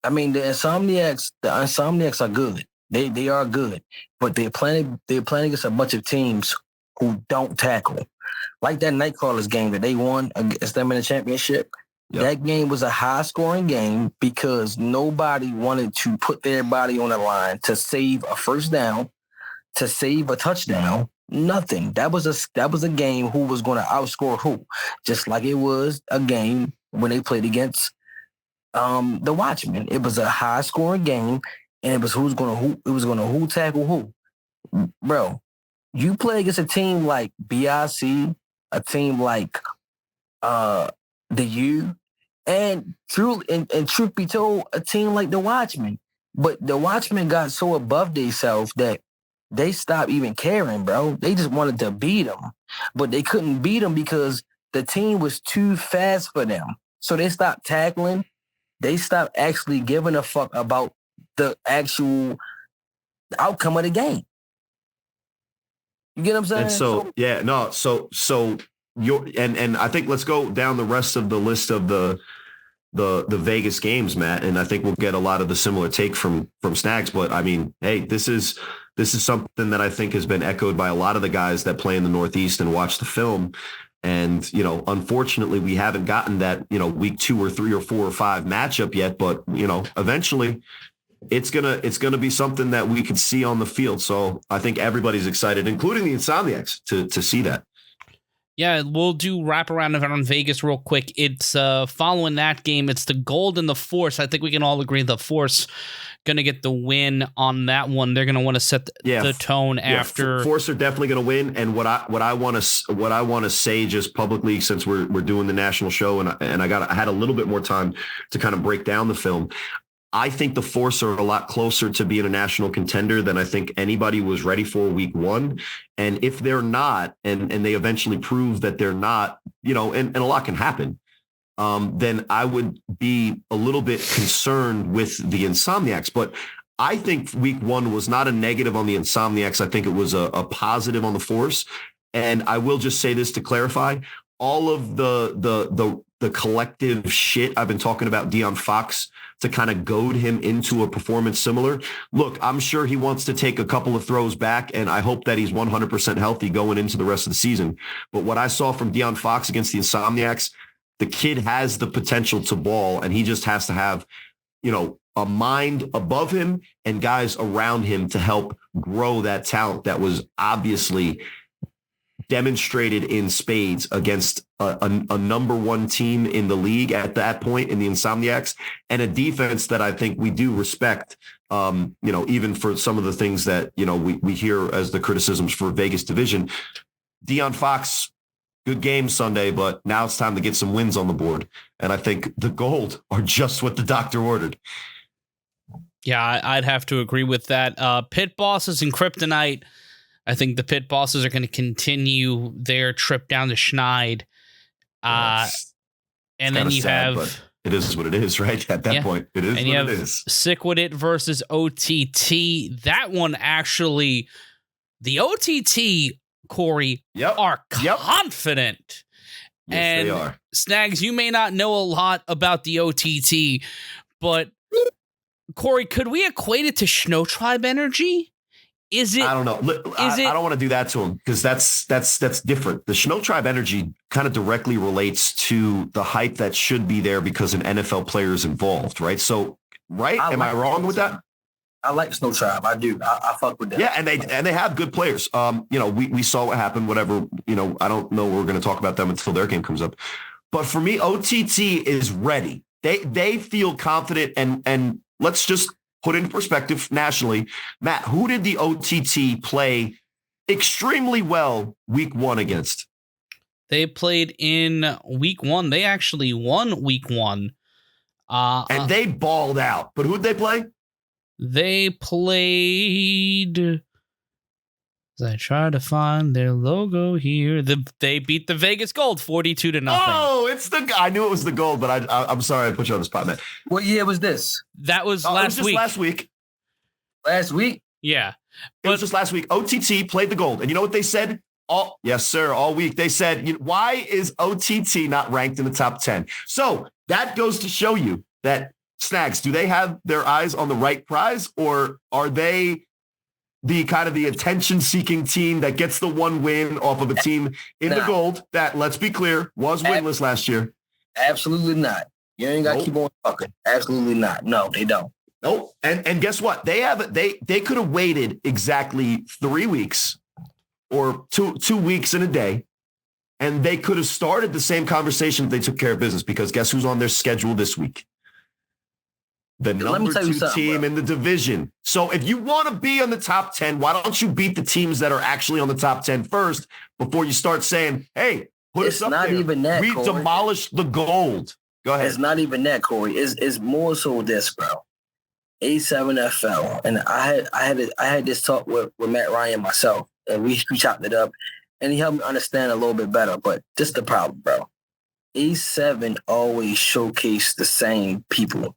the Insomniacs are good. They are good, but they're playing against a bunch of teams who don't tackle. Like that Nightcrawlers game that they won against them in the championship. Yep. That game was a high-scoring game because nobody wanted to put their body on the line to save a first down, to save a touchdown. Nothing. That was a game who was going to outscore who. Just like it was a game when they played against the Watchmen. It was a high-scoring game, and it was who tackle who. Bro, you play against a team like BIC, a team like the U, and truth be told, a team like the Watchmen. But the Watchmen got so above themselves that they stopped even caring, bro. They just wanted to beat them. But they couldn't beat them because the team was too fast for them. So they stopped tackling. They stopped actually giving a fuck about the actual outcome of the game. You get what I'm saying?
And so you're and I think let's go down the rest of the list of the Vegas games, Matt, and I think we'll get a lot of the similar take from Snags. But I mean, hey, this is something that I think has been echoed by a lot of the guys that play in the Northeast and watch the film. And, unfortunately, we haven't gotten that, week 2 or 3 or 4 or 5 matchup yet. But, eventually it's gonna be something that we could see on the field. So I think everybody's excited, including the Insomniacs, to see that.
Yeah, we'll do wraparound around Vegas real quick. It's following that game. It's the Gold and the Force. I think we can all agree the Force going to get the win on that one. They're going to want to set the tone after.
Force are definitely going to win. And what I want to say just publicly, since we're doing the national show, and I had a little bit more time to kind of break down the film. I think the Force are a lot closer to being a national contender than I think anybody was ready for week 1. And if they're not, and they eventually prove that they're not, and a lot can happen, then I would be a little bit concerned with the Insomniacs. But I think week 1 was not a negative on the Insomniacs. I think it was a positive on the Force. And I will just say this to clarify, all of the collective shit I've been talking about De'Aaron Fox to kind of goad him into a performance similar. Look, I'm sure he wants to take a couple of throws back, and I hope that he's 100% healthy going into the rest of the season. But what I saw from De'Aaron Fox against the Insomniacs, the kid has the potential to ball, and he just has to have, a mind above him and guys around him to help grow that talent that was obviously demonstrated in spades against a number 1 team in the league at that point in the Insomniacs, and a defense that I think we do respect, even for some of the things that, we hear as the criticisms for Vegas division. De'Aaron Fox good game Sunday, but now it's time to get some wins on the board. And I think the gold are just what the doctor ordered.
Yeah, I'd have to agree with that. Pit Bosses and Kryptonite. I think the Pit Bosses are going to continue their trip down to Schneid. And then you have...
It is what it is, right? At that point, it is
and
what it is.
Sick With It versus OTT. That one actually... The OTT, Cory, are confident.
Yes,
and
they are.
Snags, you may not know a lot about the OTT, but Cory, could we equate it to Snow Tribe energy? Is it?
I don't know. I don't want to do that to him because that's different. The Snow Tribe energy kind of directly relates to the hype that should be there because an NFL player is involved, right? So, right? Am I wrong with that?
I like Snow Tribe. I do. I fuck with them.
Yeah, and they have good players. We saw what happened. Whatever. I don't know. We're going to talk about them until their game comes up. But for me, OTT is ready. They feel confident, and let's just put into perspective nationally. Matt, who did the OTT play extremely well week 1 against?
They played in week 1. They actually won week 1.
And they balled out. But who'd they play?
They played... As I try to find their logo here, they beat the Vegas Gold 42-0.
Oh, it's I knew it was the Gold, but I'm sorry I put you on the spot, man.
What year was this?
That was last week.
Last week.
Last week?
Yeah.
It was just last week. OTT played the Gold. And you know what they said? Yes, sir. All week. They said, why is OTT not ranked in the top 10? So that goes to show you that Snags, do they have their eyes on the right prize, or are they the kind of the attention-seeking team that gets the one win off of a team in the Gold that, let's be clear, was winless last year?
Absolutely not. You ain't got to keep on talking. Absolutely not. No, they don't.
Nope. And guess what? They could have waited exactly 3 weeks or two weeks and a day, and they could have started the same conversation if they took care of business, because guess who's on their schedule this week? The number 2 team in the division. So if you want to be on the top 10, why don't you beat the teams that are actually on the top 10 first before you start saying, hey, put us up there.
It's not even that,
we demolished the Gold. Go ahead.
It's not even that, Cory. It's more so this, bro. A7FL. And I had this talk with Matt Ryan myself, and we chopped it up, and he helped me understand a little bit better. But this is the problem, bro. A7 always showcase the same people.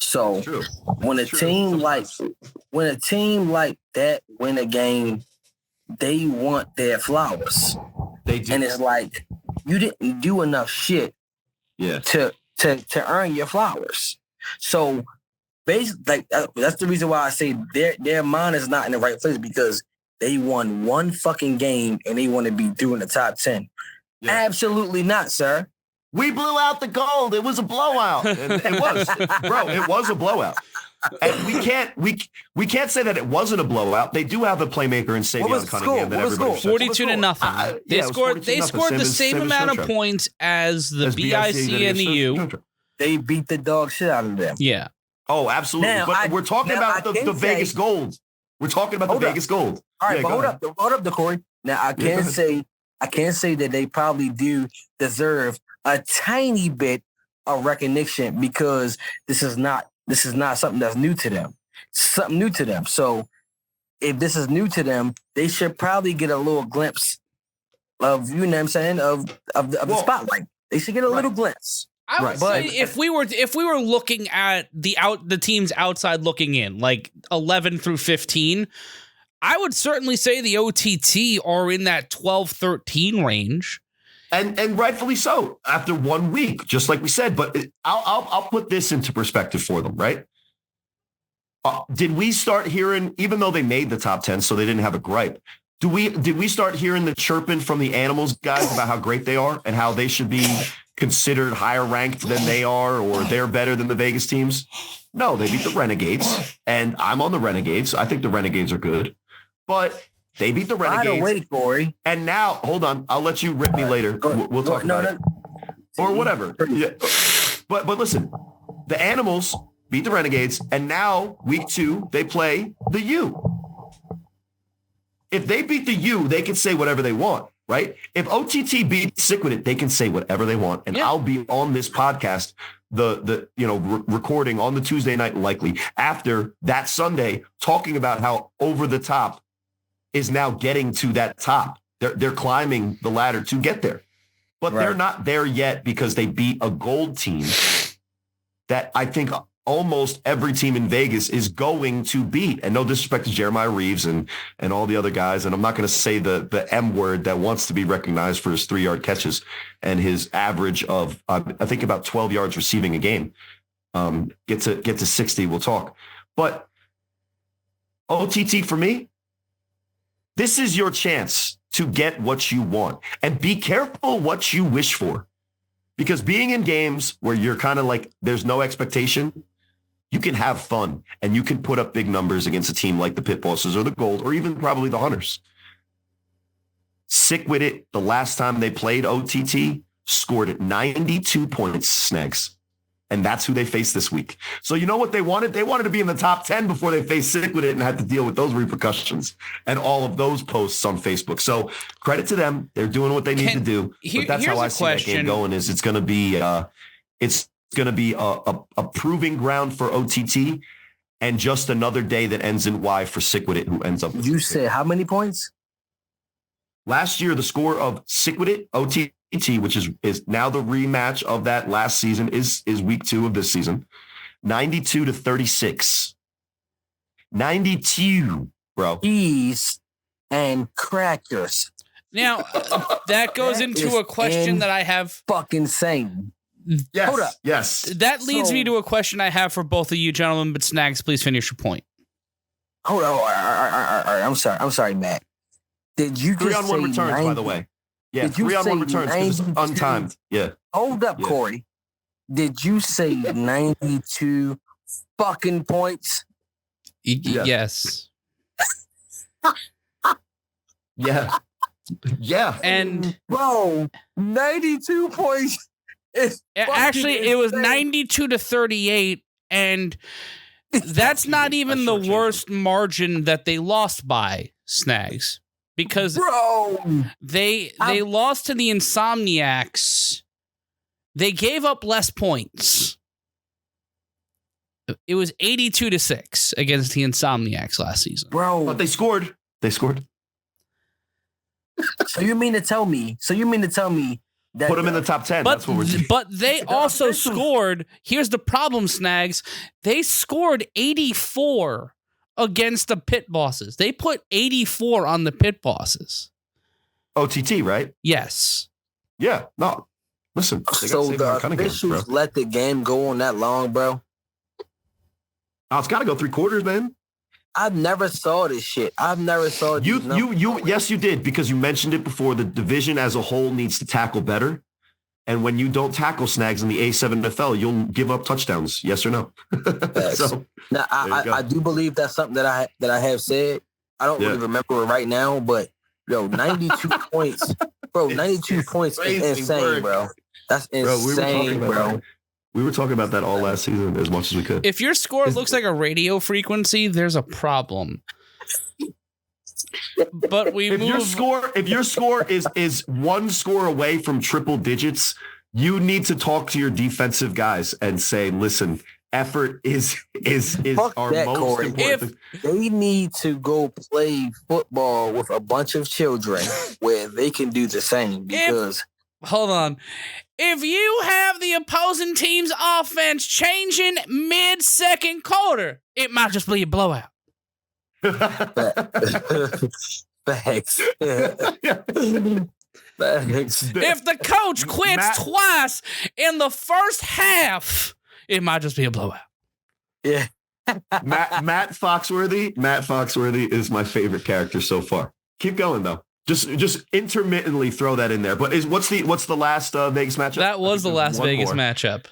So when a team like that win a game, they want their flowers.
They do.
And it's like, you didn't do enough shit to earn your flowers. So basically, that's the reason why I say their mind is not in the right place, because they won one fucking game and they want to be through in the top 10. Yeah. Absolutely not, sir.
We blew out the Gold. It was a blowout. It was, bro. It was a blowout. And we can't say that it wasn't a blowout. They do have a playmaker in Savion Cunningham that everybody
42-0. They scored the same amount of points as the BIC and the U.
They beat the dog shit out of them.
Yeah.
Oh, absolutely.
Now,
but we're talking about the Vegas Gold. We're talking about the Vegas Gold.
All right, but hold up, Cory. Now I can't say that they probably do deserve a tiny bit of recognition, because this is not something that's new to them. It's something new to them. So if this is new to them, they should probably get a little glimpse of, you know what I'm saying, of the spotlight. They should get a little glimpse.
I would say if we were looking at the teams outside looking in, like 11 through 15, I would certainly say the OTT are in that 12-13 range.
And rightfully so after 1 week, just like we said. But I'll put this into perspective for them, right? Did we start hearing, even though they made the top 10, so they didn't have a gripe, did we start hearing the chirping from the Animals guys about how great they are and how they should be considered higher ranked than they are, or they're better than the Vegas teams? No, they beat the Renegades, and I'm on the Renegades. I think the Renegades are good, but they beat the Renegades.
By the way, Cory.
And now, hold on. I'll let you rip me later. We'll talk about it. Or whatever. Yeah. But listen, the Animals beat the Renegades, and now, week 2, they play the U. If they beat the U, they can say whatever they want. right? If OTT beats Sick With It, they can say whatever they want. And I'll be on this podcast, recording on the Tuesday night, likely after that Sunday, talking about how Over the Top is now getting to that top. They're climbing the ladder to get there. But they're not there yet because they beat a gold team that I think almost every team in Vegas is going to beat. And no disrespect to Jeremiah Reeves and all the other guys. And I'm not going to say the M word that wants to be recognized for his 3-yard catches and his average of, I think, about 12 yards receiving a game. Get to 60, we'll talk. But OTT for me, this is your chance to get what you want. And be careful what you wish for. Because being in games where you're kind of like, there's no expectation, you can have fun and you can put up big numbers against a team like the Pit Bosses or the Gold or even probably the Hunters. Sick With It, the last time they played OTT, scored 92 points, Snags. And that's who they faced this week. So you know what they wanted? They wanted to be in the top 10 before they faced Sick With It and had to deal with those repercussions and all of those posts on Facebook. So credit to them. They're doing what they need to do. But that's how I see that game going is it's going to be a proving ground for OTT and just another day that ends in Y for Sick With It, who ends up with
You said how many points?
Last year, the score of Sick With It, OTT, which is now the rematch of that last season, is week 2 of this season, 92-36. 92, bro.
Cheese and crackers.
Now, that goes into a question that I have.
Fucking same.
Yes,
Hold up.
yes.
That leads me to a question I have for both of you gentlemen, but Snags, please finish your point.
Hold on. All right. I'm sorry, Matt. Did you just
3-on-1 returns, by the way? Yeah, 3-on-1 returns because it's untimed. Yeah.
Hold up, Cory. Did you say 92 fucking points?
Yes.
Yeah. Yeah.
And
bro, 92 points.
Actually, it was 92-38, and that's not even the worst margin that they lost by, Snags. Because they lost to the Insomniacs. They gave up less points. It was 82-6 against the Insomniacs last season.
Bro.
But they scored.
So you mean to tell me that
put them in the top 10. That's what we're doing.
But they also scored. Here's the problem, Snags. They scored 84 against the Pit Bosses. They put 84 on the Pit Bosses.
OTT, right?
Yes.
Yeah. No. Listen.
So the officials let the game go on that long, bro?
Oh, it's got to go 3 quarters, man.
I've never saw this shit. I've never saw
Yes, you did, because you mentioned it before. The division as a whole needs to tackle better. And when you don't tackle, Snags, in the A7FL, you'll give up touchdowns. Yes or no? So,
now, I do believe that's something that I have said. I don't really remember it right now, but 92 points, bro. 92 points is insane, bro. That's insane, bro.
We were talking about that all last season as much as we could.
If your score looks like a radio frequency, there's a problem. But
if your score is 1 score away from triple digits, you need to talk to your defensive guys and say, listen, effort is our most important.
They need to go play football with a bunch of children where they can do the same. Because
hold on. If you have the opposing team's offense changing mid-second quarter, it might just be a blowout.
Thanks.
If the coach quits twice in the first half, it might just be a blowout.
Yeah.
Matt Foxworthy is my favorite character so far. Keep going though. Just intermittently throw that in there. But what's the last Vegas matchup?
That was the last Vegas matchup.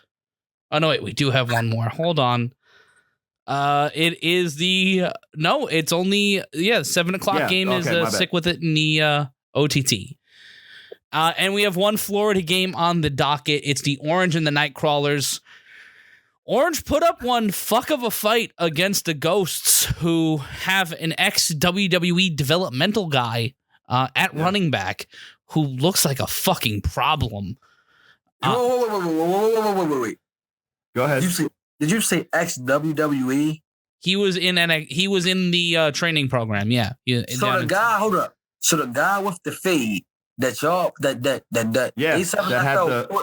Oh no, wait, we do have one more. Hold on. It is it's only 7:00 game is Sick With It in the OTT. And we have one Florida game on the docket. It's the Orange and the Nightcrawlers. Orange put up one fuck of a fight against the Ghosts, who have an ex-WWE developmental guy at running back who looks like a fucking problem.
Wait.
Go ahead.
Did you say ex-WWE?
He was in the training program. Yeah.
So the guy, hold up. So the guy with the fade that y'all that A7FL,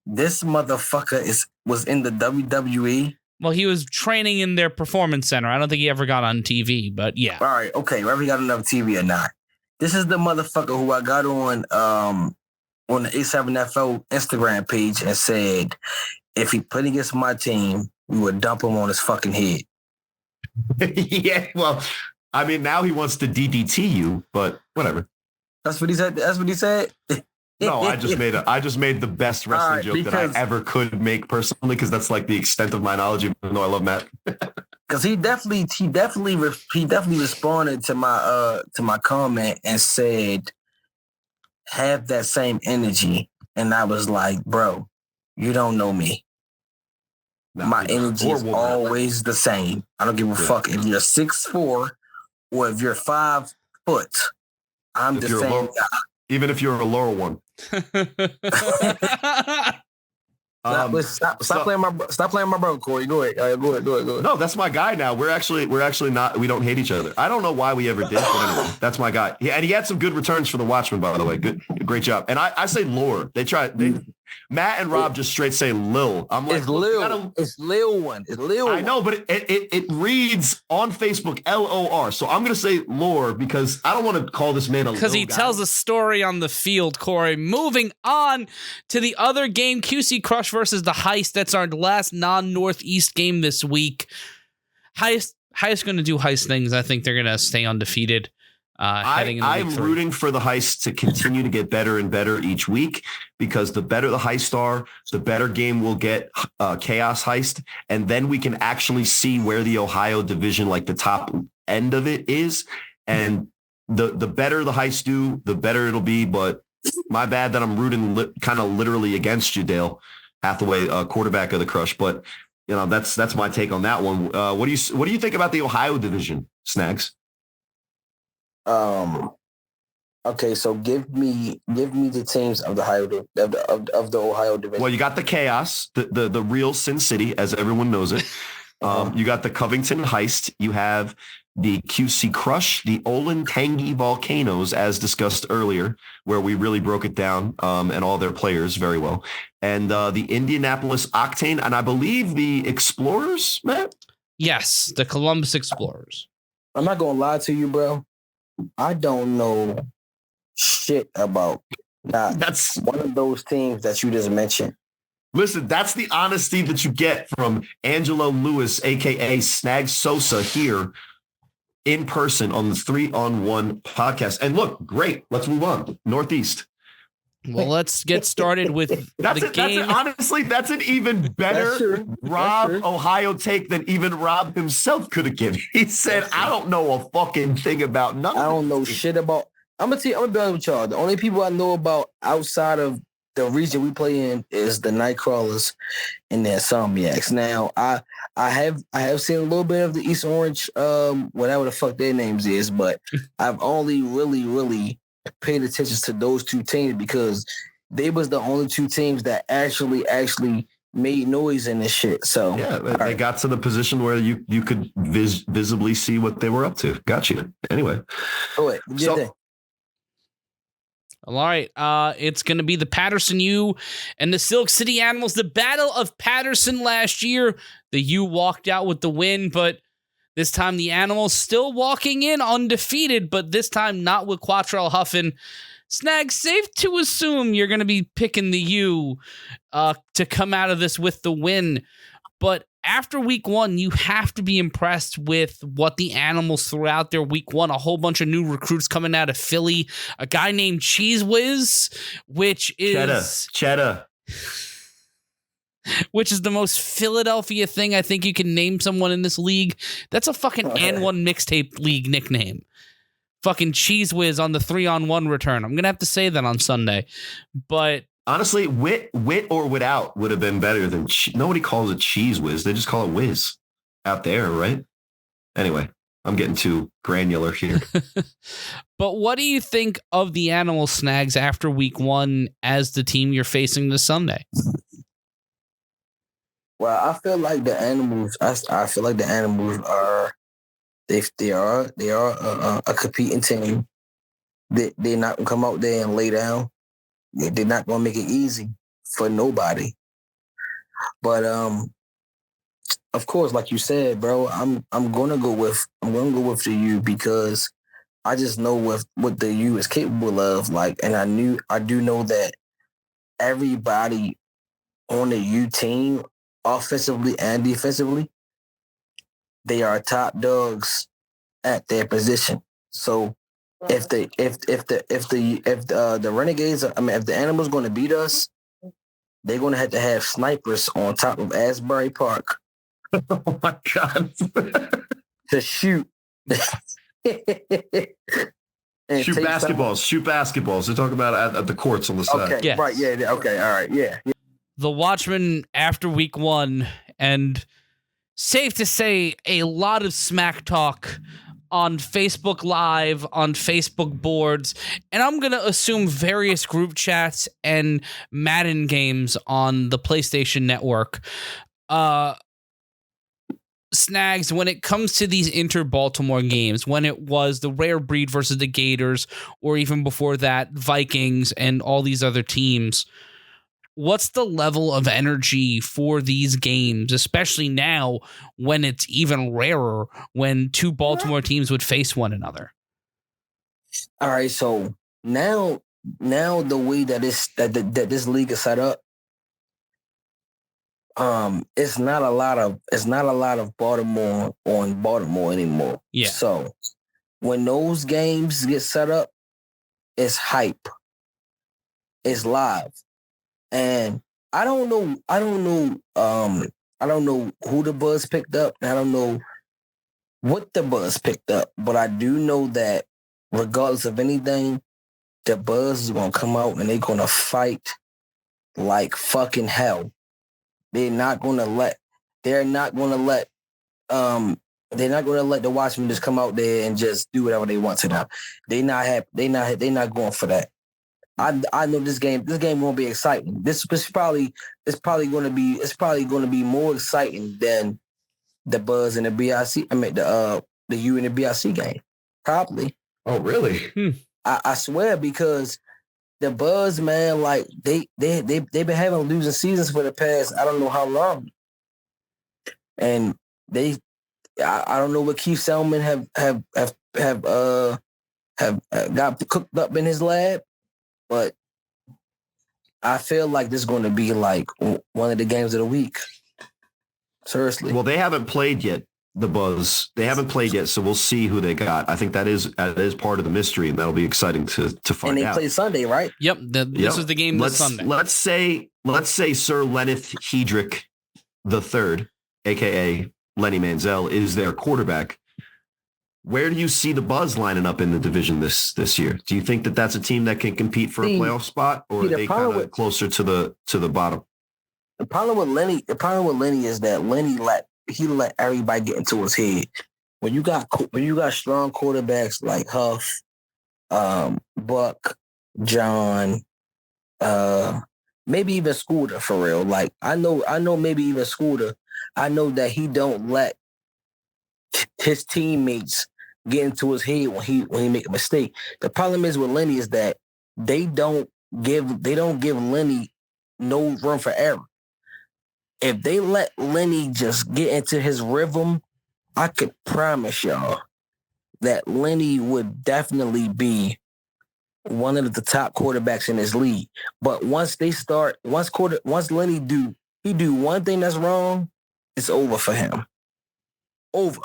this motherfucker was in the WWE.
Well, he was training in their performance center. I don't think he ever got on TV, but yeah.
All right, okay, whether he got enough TV or not. This is the motherfucker who I got on the A7FL Instagram page and said, if he played against my team, we would dump him on his fucking head.
Yeah, well, I mean, now he wants to DDT you, but whatever.
That's what he said.
No, I just made the best wrestling joke that I ever could make personally, because that's like the extent of my knowledge, even though I love Matt.
Because he definitely responded to my comment and said, have that same energy. And I was like, bro, you don't know me.
No,
my energy is always the same. I don't give a fuck if you're 6'4" or if you're 5 foot. I'm the same guy.
Even if you're a lower one.
Stop playing my bro, Cory. Go ahead.
No, that's my guy now. We're actually not. We don't hate each other. I don't know why we ever did, but anyway, that's my guy. Yeah, and he had some good returns for the Watchmen, by the way. Great job. And I say lore. Matt and Rob just straight say Lil. I'm like,
it's Lil. It's Lil one. It's Lil.
I know, but it reads on Facebook LOR. So I'm gonna say lore because I don't want to call this man a
because he tells a story on the field. Cory. Moving on to the other game, QC Crush versus the Heist. That's our last non-Northeast game this week. Heist going to do Heist things. I think they're going to stay undefeated. I'm
rooting for the Heist to continue to get better and better each week, because the better the Heist are, the better game we'll get Chaos Heist. And then we can actually see where the Ohio division, like the top end of it is. And the better the Heist do, the better it'll be. But my bad that I'm rooting kind of literally against you, Dale Hathaway, quarterback of the Crush. But that's my take on that one. What do you think about the Ohio division, Snags?
Okay, so give me the teams of the Ohio division.
Well, you got the Chaos, the real Sin City, as everyone knows it. You got the Covington Heist. You have the QC Crush, the Olentangy Volcanoes, as discussed earlier, where we really broke it down, and all their players very well. And the Indianapolis Octane, and I believe the Explorers, Matt?
Yes, the Columbus Explorers.
I'm not going to lie to you, bro. I don't know shit about that's one of those teams that you just mentioned.
Listen, that's the honesty that you get from Angelo Lewis, a.k.a. Snages Sosa, here in person on the 3-on-1 podcast. And look, great. Let's move on. Northeast.
Well, let's get started with the game.
Honestly, that's an even better Rob Ohio take than even Rob himself could have given. He said, I don't know a fucking thing about nothing.
I don't know shit about. I'm gonna be honest with y'all. The only people I know about outside of the region we play in is the Nightcrawlers and the Insomniacs. Now, I have seen a little bit of the East Orange, whatever the fuck their names is, but I've only really paid attention to those two teams because they was the only two teams that actually made noise in this shit. So
yeah, they got to the position where you could visibly see what they were up to. Got you. Anyway.
Oh, wait.
All right. It's going to be the Paterson U and the Silk City Animals. The Battle of Paterson last year. The U walked out with the win, but this time the Animals still walking in undefeated, but this time not with Quattrell Huffin. Snag, safe to assume you're going to be picking the U to come out of this with the win. But after week one, you have to be impressed with what the Animals threw out there week one. A whole bunch of new recruits coming out of Philly. A guy named Cheese Whiz, which is...
Cheddar.
Which is the most Philadelphia thing I think you can name someone in this league. That's a fucking N1 mixtape league nickname. Fucking Cheese Whiz on the 3-on-1 return. I'm going to have to say that on Sunday. But
honestly, wit or without would have been better than nobody calls it Cheese Whiz. They just call it Whiz out there, right? Anyway, I'm getting too granular here.
But what do you think of the Animal Snags after week 1 as the team you're facing this Sunday?
Well, I feel like the Animals. I feel like the Animals are they are a competing team. They're not gonna come out there and lay down. They're not gonna make it easy for nobody. But of course, like you said, bro, I'm gonna go with the U because I just know what the U is capable of. Like, and I do know that everybody on the U team, offensively and defensively, they are top dogs at their position. So if the Renegades, if the Animals going to beat us, they're going to have snipers on top of Asbury Park.
Oh my God.
To shoot.
Shoot basketballs. They're talking about at the courts on the side.
Okay,
Yes.
right, yeah, okay, all right, yeah.
The Watchmen after week 1, and safe to say a lot of smack talk on Facebook Live, on Facebook boards, and I'm going to assume various group chats and Madden games on the PlayStation Network. Snags, when it comes to these inter-Baltimore games, when it was the Rare Breed versus the Gators, or even before that, Vikings and all these other teams, what's the level of energy for these games, especially now when it's even rarer when two Baltimore teams would face one another?
All right, so now the way that this league is set up, it's not a lot of Baltimore on Baltimore anymore.
Yeah.
So when those games get set up, it's hype. It's live. And I don't know who the buzz picked up, and I don't know what the buzz picked up, but I do know that regardless of anything, the buzz is gonna come out and they're gonna fight like fucking hell. They're not gonna let the Watchmen just come out there and just do whatever they want to them. They're not going for that. I know this game won't be exciting. It's probably going to be more exciting than the Buzz and the BIC. I mean the U and the BIC game. Probably.
Oh, really?
I swear, because the Buzz, man, like they've been having losing seasons for the past I don't know how long, and I don't know what Keith Selman have got cooked up in his lab, but I feel like this is going to be like one of the games of the week. Seriously.
Well, they haven't played yet. The Buzz, they haven't played yet, so we'll see who they got. I think that is part of the mystery, and that'll be exciting to find out.
And they play Sunday, right?
Yep. This is the game this Sunday.
Let's say Sir Lenneth Hedrick III, aka Lenny Manziel, is their quarterback. Where do you see the Buzz lining up in the division this year? Do you think that that's a team that can compete for a playoff spot, or are they kind of closer to the bottom?
The problem with Lenny is that Lenny let everybody get into his head. When you got strong quarterbacks like Huff, Buck, John, maybe even Scooter, for real. Like I know maybe even Scooter. I know that he don't let his teammates get into his head when he make a mistake. The problem is with Lenny is that they don't give Lenny no room for error. If they let Lenny just get into his rhythm, I could promise y'all that Lenny would definitely be one of the top quarterbacks in this league. But once Lenny do one thing that's wrong, it's over for him. Over.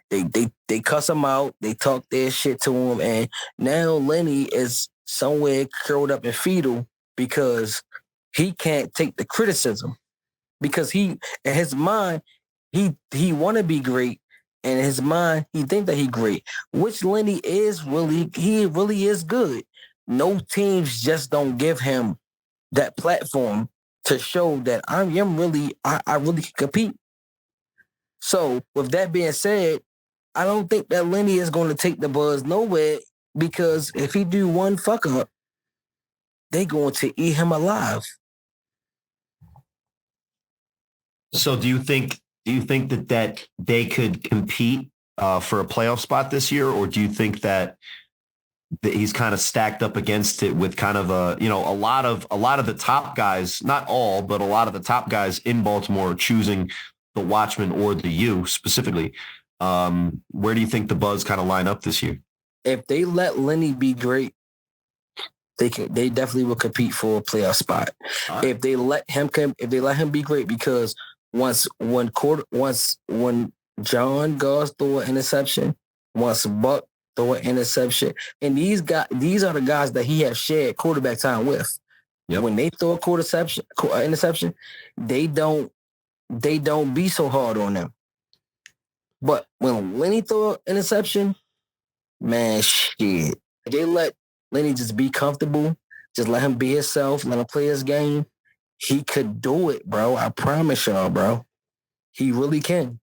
They cuss him out, they talk their shit to him, and now Lenny is somewhere curled up in fetal because he can't take the criticism. Because he, in his mind, he want to be great, and in his mind, he think that he great. Which Lenny he really is good. No teams just don't give him that platform to show that I really can compete. So with that being said, I don't think that Lenny is going to take the Buzz nowhere because if he do one fuck up, they going to eat him alive.
So do you think that they could compete for a playoff spot this year, or do you think that he's kind of stacked up against it with kind of a lot of the top guys, not all, but a lot of the top guys in Baltimore are choosing the Watchmen or the U specifically. Where do you think the Buzz kind of line up this year?
If they let Lenny be great, they definitely will compete for a playoff spot. Right. If they let him be great, because when John Goss threw an interception, once Buck throw an interception, and these are the guys that he has shared quarterback time with. Yep. When they throw an interception, they don't be so hard on them. But when Lenny throw an interception, man, shit. They let Lenny just be comfortable, just let him be himself, let him play his game. He could do it, bro. I promise y'all, bro. He really can.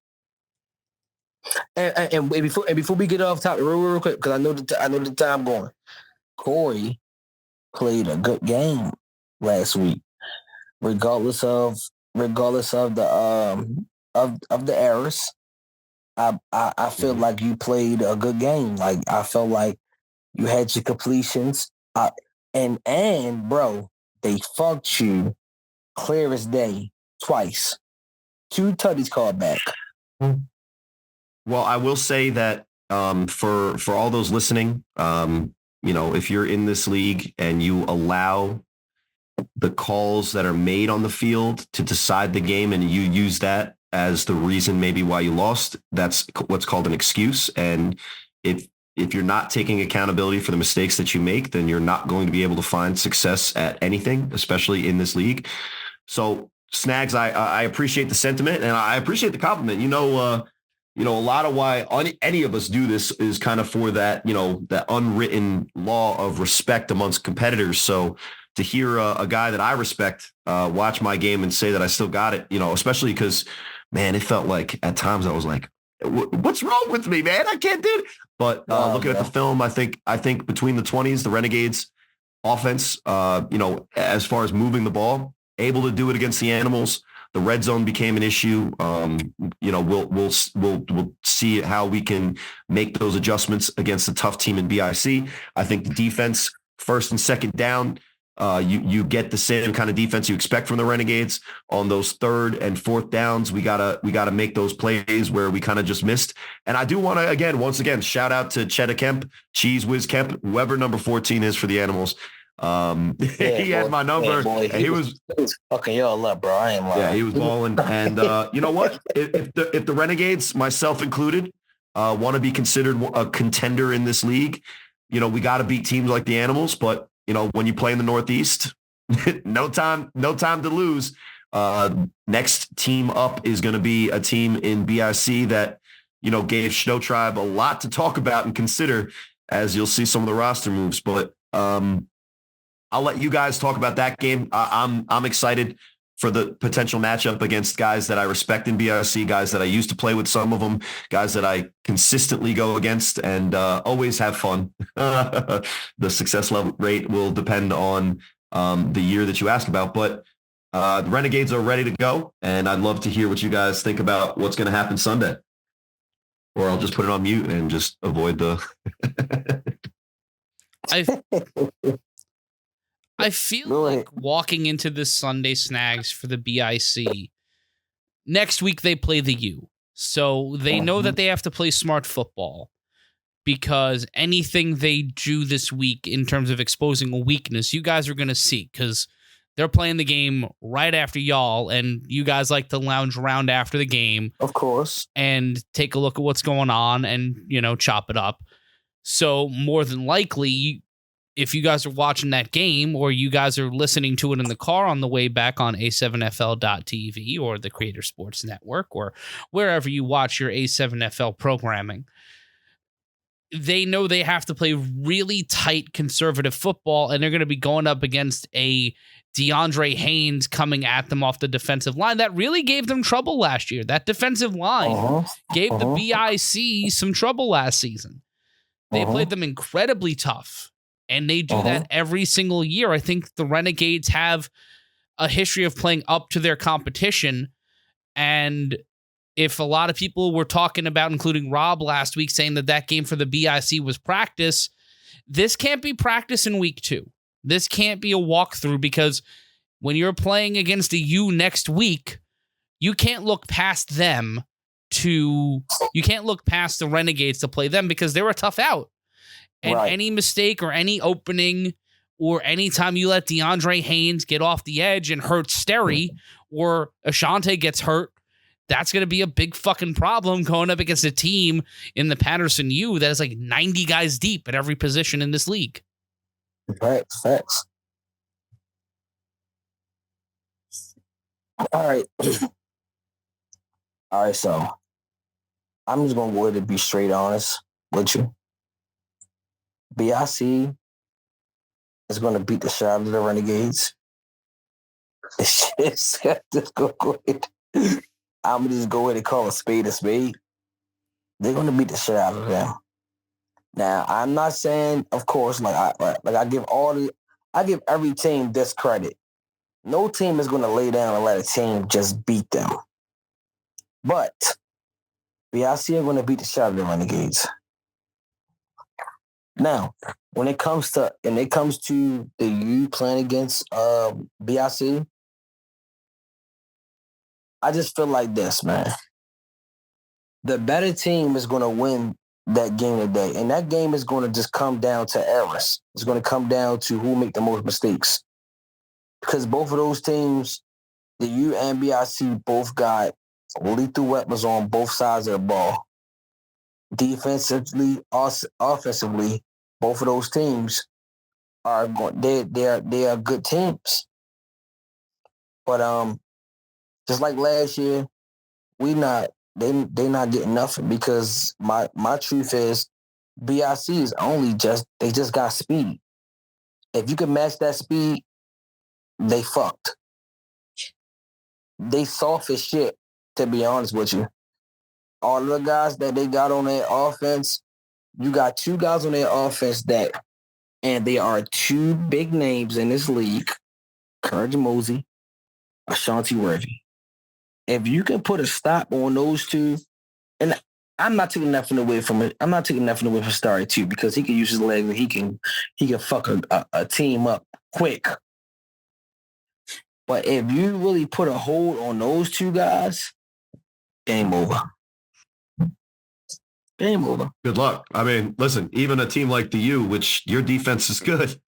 And before we get off topic real quick, because I know the time going. Cory played a good game last week, regardless of the errors. I feel like you played a good game. Like, I felt like you had your completions. And bro, they fucked you clear as day twice. 2 tutties called back.
Well, I will say that for all those listening, if you're in this league and you allow the calls that are made on the field to decide the game and you use that as the reason maybe why you lost, that's what's called an excuse. And if you're not taking accountability for the mistakes that you make, then you're not going to be able to find success at anything, especially in this league. So, Snags, I appreciate the sentiment and I appreciate the compliment. A lot of why any of us do this is kind of for that, that unwritten law of respect amongst competitors. So to hear a guy that I respect watch my game and say that I still got it, especially because, man, it felt like at times I was like, what's wrong with me, man? I can't do it. But looking at the film, I think between the 20s, the Renegades offense, as far as moving the ball, able to do it against the Animals. The red zone became an issue. We'll see how we can make those adjustments against a tough team in BIC. I think the defense, first and second down, you get the same kind of defense you expect from the Renegades. On those third and fourth downs, we gotta make those plays where we kind of just missed. And I do want to once again shout out to Cheddar Kemp, Cheese Whiz Kemp, whoever number 14 is for the Animals. He had my number. And he was
fucking y'all up, bro. I ain't lying.
Yeah, he was balling. And you know what? If the Renegades, myself included, want to be considered a contender in this league, we got to beat teams like the Animals. But when you play in the Northeast, no time to lose. Next team up is going to be a team in BIC that gave Snow Tribe a lot to talk about and consider, as you'll see some of the roster moves. But I'll let you guys talk about that game. I'm excited for the potential matchup against guys that I respect in BRC, guys that I used to play with, some of them, guys that I consistently go against and always have fun. The success level rate will depend on the year that you ask about, but the Renegades are ready to go, and I'd love to hear what you guys think about what's going to happen Sunday. Or I'll just put it on mute and just avoid the...
I feel like walking into this Sunday, Snags, for the BIC, next week they play the U. So they know that they have to play smart football, because anything they do this week in terms of exposing a weakness, you guys are going to see, because they're playing the game right after y'all, and you guys like to lounge around after the game.
Of course.
And take a look at what's going on and, chop it up. So more than likely, if you guys are watching that game, or you guys are listening to it in the car on the way back on A7FL.tv or the Creator Sports Network, or wherever you watch your A7FL programming, they know they have to play really tight conservative football, and they're going to be going up against a DeAndre Haynes coming at them off the defensive line that really gave them trouble last year. That defensive line gave the BIC some trouble last season. They played them incredibly tough, and they do that every single year. I think the Renegades have a history of playing up to their competition, and if a lot of people were talking about, including Rob last week, saying that game for the BIC was practice, this can't be practice in week 2. This can't be a walkthrough, because when you're playing against the U next week, you can't look past them you can't look past the Renegades to play them, because they're a tough out. And any mistake or any opening or anytime you let DeAndre Haynes get off the edge and hurt Sterry, or Ashante gets hurt, that's going to be a big fucking problem going up against a team in the Paterson U that is like 90 guys deep at every position in this league.
Facts. All right. All right, so I'm just going to go ahead and be straight honest with you. BIC is going to beat the shit out of the Renegades. I'm just go ahead and call a spade a spade. They're going to beat the shit out of them. Now, I'm not saying, of course, I give every team this credit. No team is going to lay down and let a team just beat them. But BIC are going to beat the shit out of the Renegades. Now, when it comes to the U playing against BIC, I just feel like this, man. The better team is going to win that game today, and that game is going to just come down to errors. It's going to come down to who make the most mistakes, because both of those teams, the U and BIC, both got lethal weapons on both sides of the ball. Defensively, offensively, both of those teams are they are good teams. But just like last year, they not getting nothing, because my truth is BIC is they just got speed. If you can match that speed, they fucked. They soft as shit, to be honest with you. All of the guys that they got on their offense, you got 2 guys on their offense and they are 2 big names in this league, Courage Mosey, Ashanti Worthy. If you can put a stop on those 2, and I'm not taking nothing away from it. I'm not taking nothing away from Starry too, because he can use his legs and he can fuck a team up quick. But if you really put a hold on those 2 guys, game over. Game over.
Good luck. I mean, listen, even a team like the U, which your defense is good,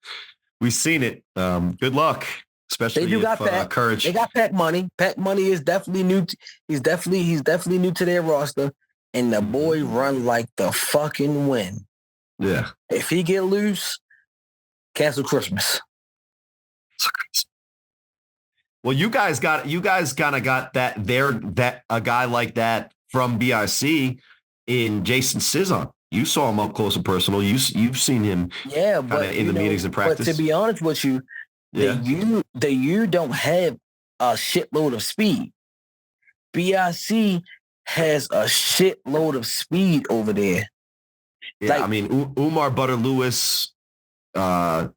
we've seen it. Good luck. Especially if Courage.
They got Pack Money. Pack Money is definitely new. He's definitely new to their roster. And the boy run like the fucking wind.
Yeah.
If he get loose, cancel Christmas.
Well, you guys kind of got that a guy like that from BIC in Jason Cizon. You saw him up close and personal. You've seen him in the meetings and practice.
But to be honest with you, the U don't have a shitload of speed. BIC has a shitload of speed over there.
Yeah, I mean, Umar Butter Lewis, Pack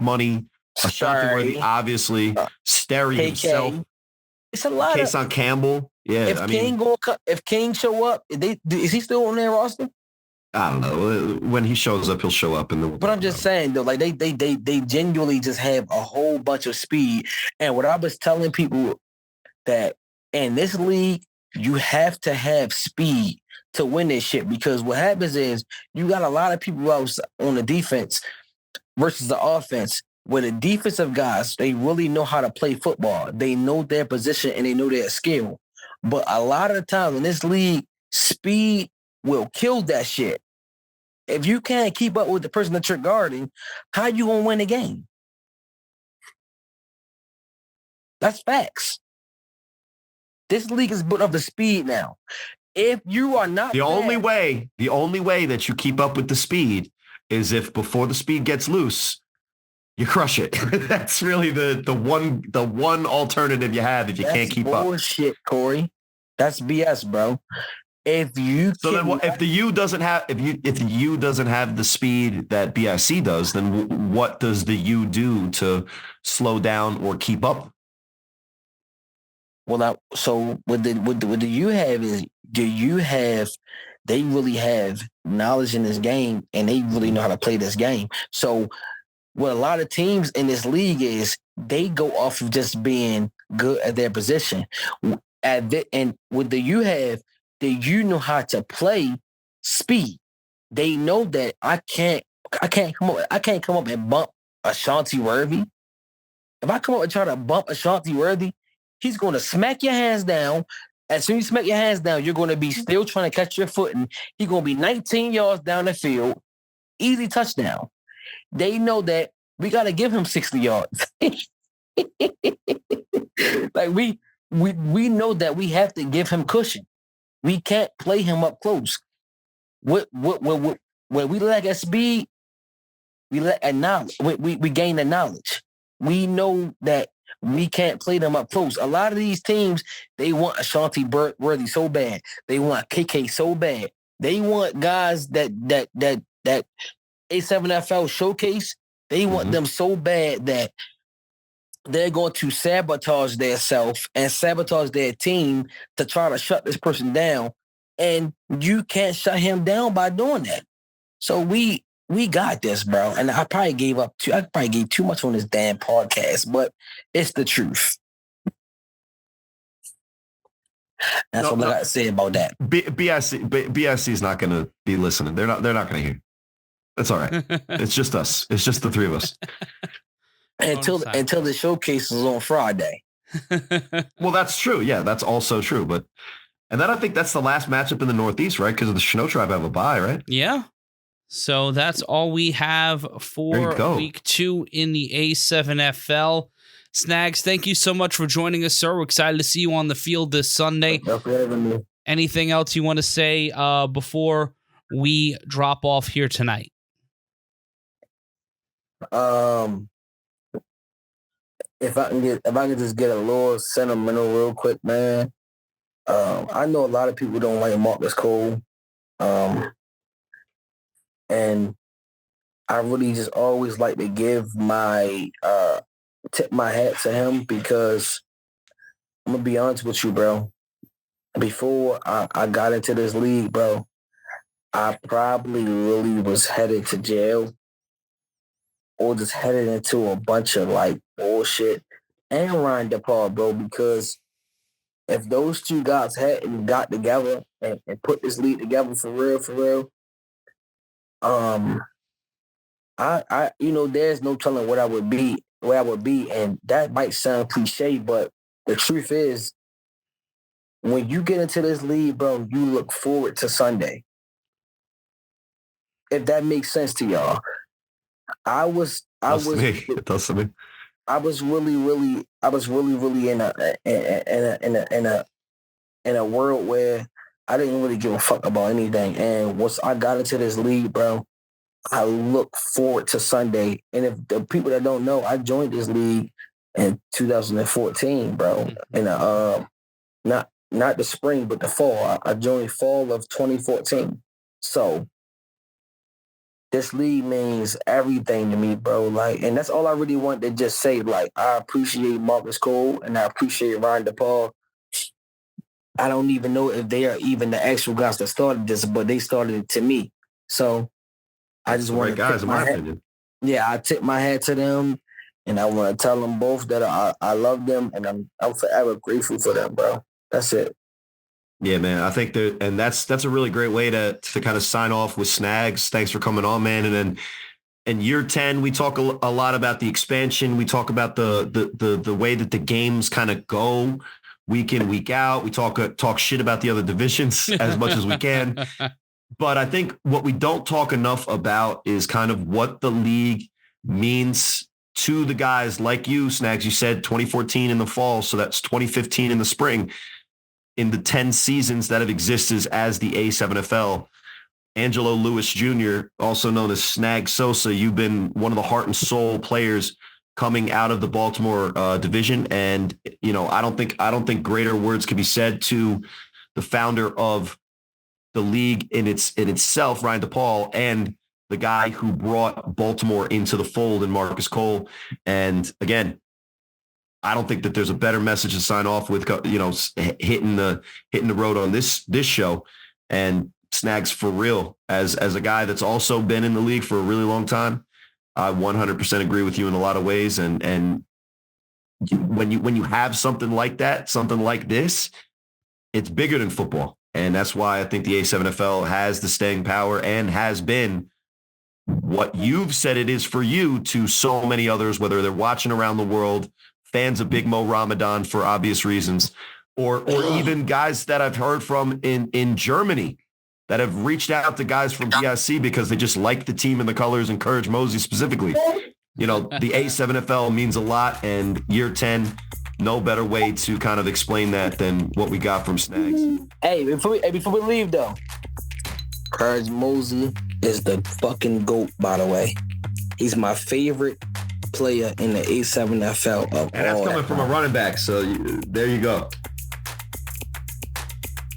Money, Ashanti Worthy, obviously, Sterry himself.
It's a lot.
Kason Campbell. Yeah,
if King show up, is he still on their roster?
I don't know. When he shows up, he'll show up. But
I'm just saying, though, like they genuinely just have a whole bunch of speed. And what I was telling people, that in this league, you have to have speed to win this shit, because what happens is you got a lot of people else on the defense versus the offense, where the defensive guys, they really know how to play football. They know their position and they know their skill. But a lot of the time in this league, speed will kill that shit. If you can't keep up with the person that you're guarding, how you gonna win the game? That's facts. This league is built up the speed now. If you are not
the only way that you keep up with the speed is if before the speed gets loose, you crush it. That's really the one alternative you have if you can't keep up.
Bullshit, Corey. That's BS, bro. If you
if the U doesn't have the speed that BIC does, then what does the U do to slow down or keep up?
Well, so what the U have is they really have knowledge in this game and they really know how to play this game. So what a lot of teams in this league is they go off of just being good at their position. And what the U have, you know how to play speed. They know that I can't come up and bump Ashanti Worthy. If I come up and try to bump Ashanti Worthy, he's going to smack your hands down. As soon as you smack your hands down, you're going to be still trying to catch your footing. He's going to be 19 yards down the field, easy touchdown. They know that we got to give him 60 yards. Like we know that we have to give him cushion. We can't play him up close. When we lack at speed, we lack at knowledge. We gain the knowledge. We know that we can't play them up close. A lot of these teams, they want Ashanti Worthy so bad. They want KK so bad. They want guys that A7FL showcase. They want them so bad that they're going to sabotage their self and sabotage their team to try to shut this person down. And you can't shut him down by doing that. So we got this, bro. And I probably gave too much on this damn podcast, but it's the truth. That's what I got to say about that.
BIC is not going to be listening. They're not going to hear. That's all right. It's just us. It's just the three of us.
Until the showcase is on Friday.
Well, that's true. Yeah, that's also true. And then I think that's the last matchup in the Northeast, right? Because of the Snow Tribe have a bye, right?
Yeah. So that's all we have for week 2 in the A7FL. Snags, thank you so much for joining us, sir. We're excited to see you on the field this Sunday. Anything else you want to say before we drop off here tonight?
If I can just get a little sentimental real quick, man. I know a lot of people don't like Marcus Cole. And I really just always like to give tip my hat to him because I'm going to be honest with you, bro. Before I got into this league, bro, I probably really was headed to jail or just headed into a bunch of like bullshit and Ryan DePaul, bro, because if those two guys hadn't got together and put this league together for real, I there's no telling where I would be, and that might sound cliche, but the truth is, when you get into this league, bro, you look forward to Sunday. If that makes sense to y'all. I was really in a world where I didn't really give a fuck about anything. And once I got into this league, bro, I look forward to Sunday. And if the people that don't know, I joined this league in 2014, bro. And not the spring, but the fall. I joined fall of 2014. So this league means everything to me, bro. Like, and that's all I really want to just say. Like, I appreciate Marcus Cole and I appreciate Ryan DePaul. I don't even know if they are even the actual guys that started this, but they started it to me. So I just want to
guys, in my opinion.
Yeah, I tip my hat to them, and I want to tell them both that I love them, and I'm forever grateful for them, bro. That's it.
Yeah, man. I think that's a really great way to kind of sign off with Snags. Thanks for coming on, man. And then in year 10, we talk a lot about the expansion. We talk about the way that the games kind of go week in, week out. We talk shit about the other divisions as much as we can. But I think what we don't talk enough about is kind of what the league means to the guys like you, Snags. You said 2014 in the fall, so that's 2015 in the spring. in the 10 seasons that have existed as the A7FL. Angelo Lewis Jr., also known as Snages Sosa, you've been one of the heart and soul players coming out of the Baltimore division. And, you know, I don't think greater words can be said to the founder of the league in itself, Ryan DePaul, and the guy who brought Baltimore into the fold in Marcus Cole. And again, I don't think that there's a better message to sign off with, you know, hitting the road on this show. And Snags, for real, as a guy that's also been in the league for a really long time, I 100% agree with you in a lot of ways. And when you have something like that, something like this, it's bigger than football. And that's why I think the A7FL has the staying power and has been what you've said it is for you to so many others, whether they're watching around the world, fans of Big Mo Ramadan for obvious reasons, or even guys that I've heard from in Germany that have reached out to guys from BIC because they just like the team and the colors and Courage Mosey specifically. You know, the A7FL means a lot, and year 10, no better way to kind of explain that than what we got from Snags.
Hey, before we leave though, Courage Mosey is the fucking GOAT, by the way. He's my favorite player in the A7FL of all.
And that's coming from a running back, so there you go.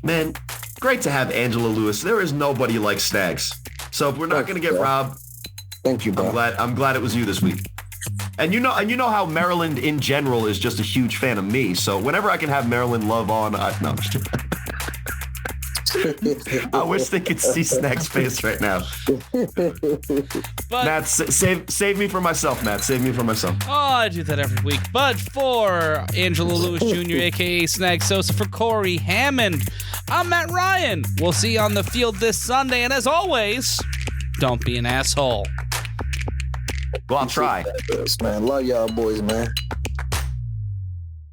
Man, great to have Angelo Lewis. There is nobody like Snags. So if we're not going to get Rob,
thank you, bro.
I'm glad it was you this week. And you know how Maryland in general is just a huge fan of me. So whenever I can have Maryland love on, no. I wish they could see Snags' face right now.
But,
Matt, save me for myself, Matt. Save me for myself.
Oh, I do that every week. But for Angelo Lewis Jr., a.k.a. Snages Sosa, for Corey Hammond, I'm Matt Ryan. We'll see you on the field this Sunday. And as always, don't be an asshole.
Well, I'll try.
Man, love y'all boys, man.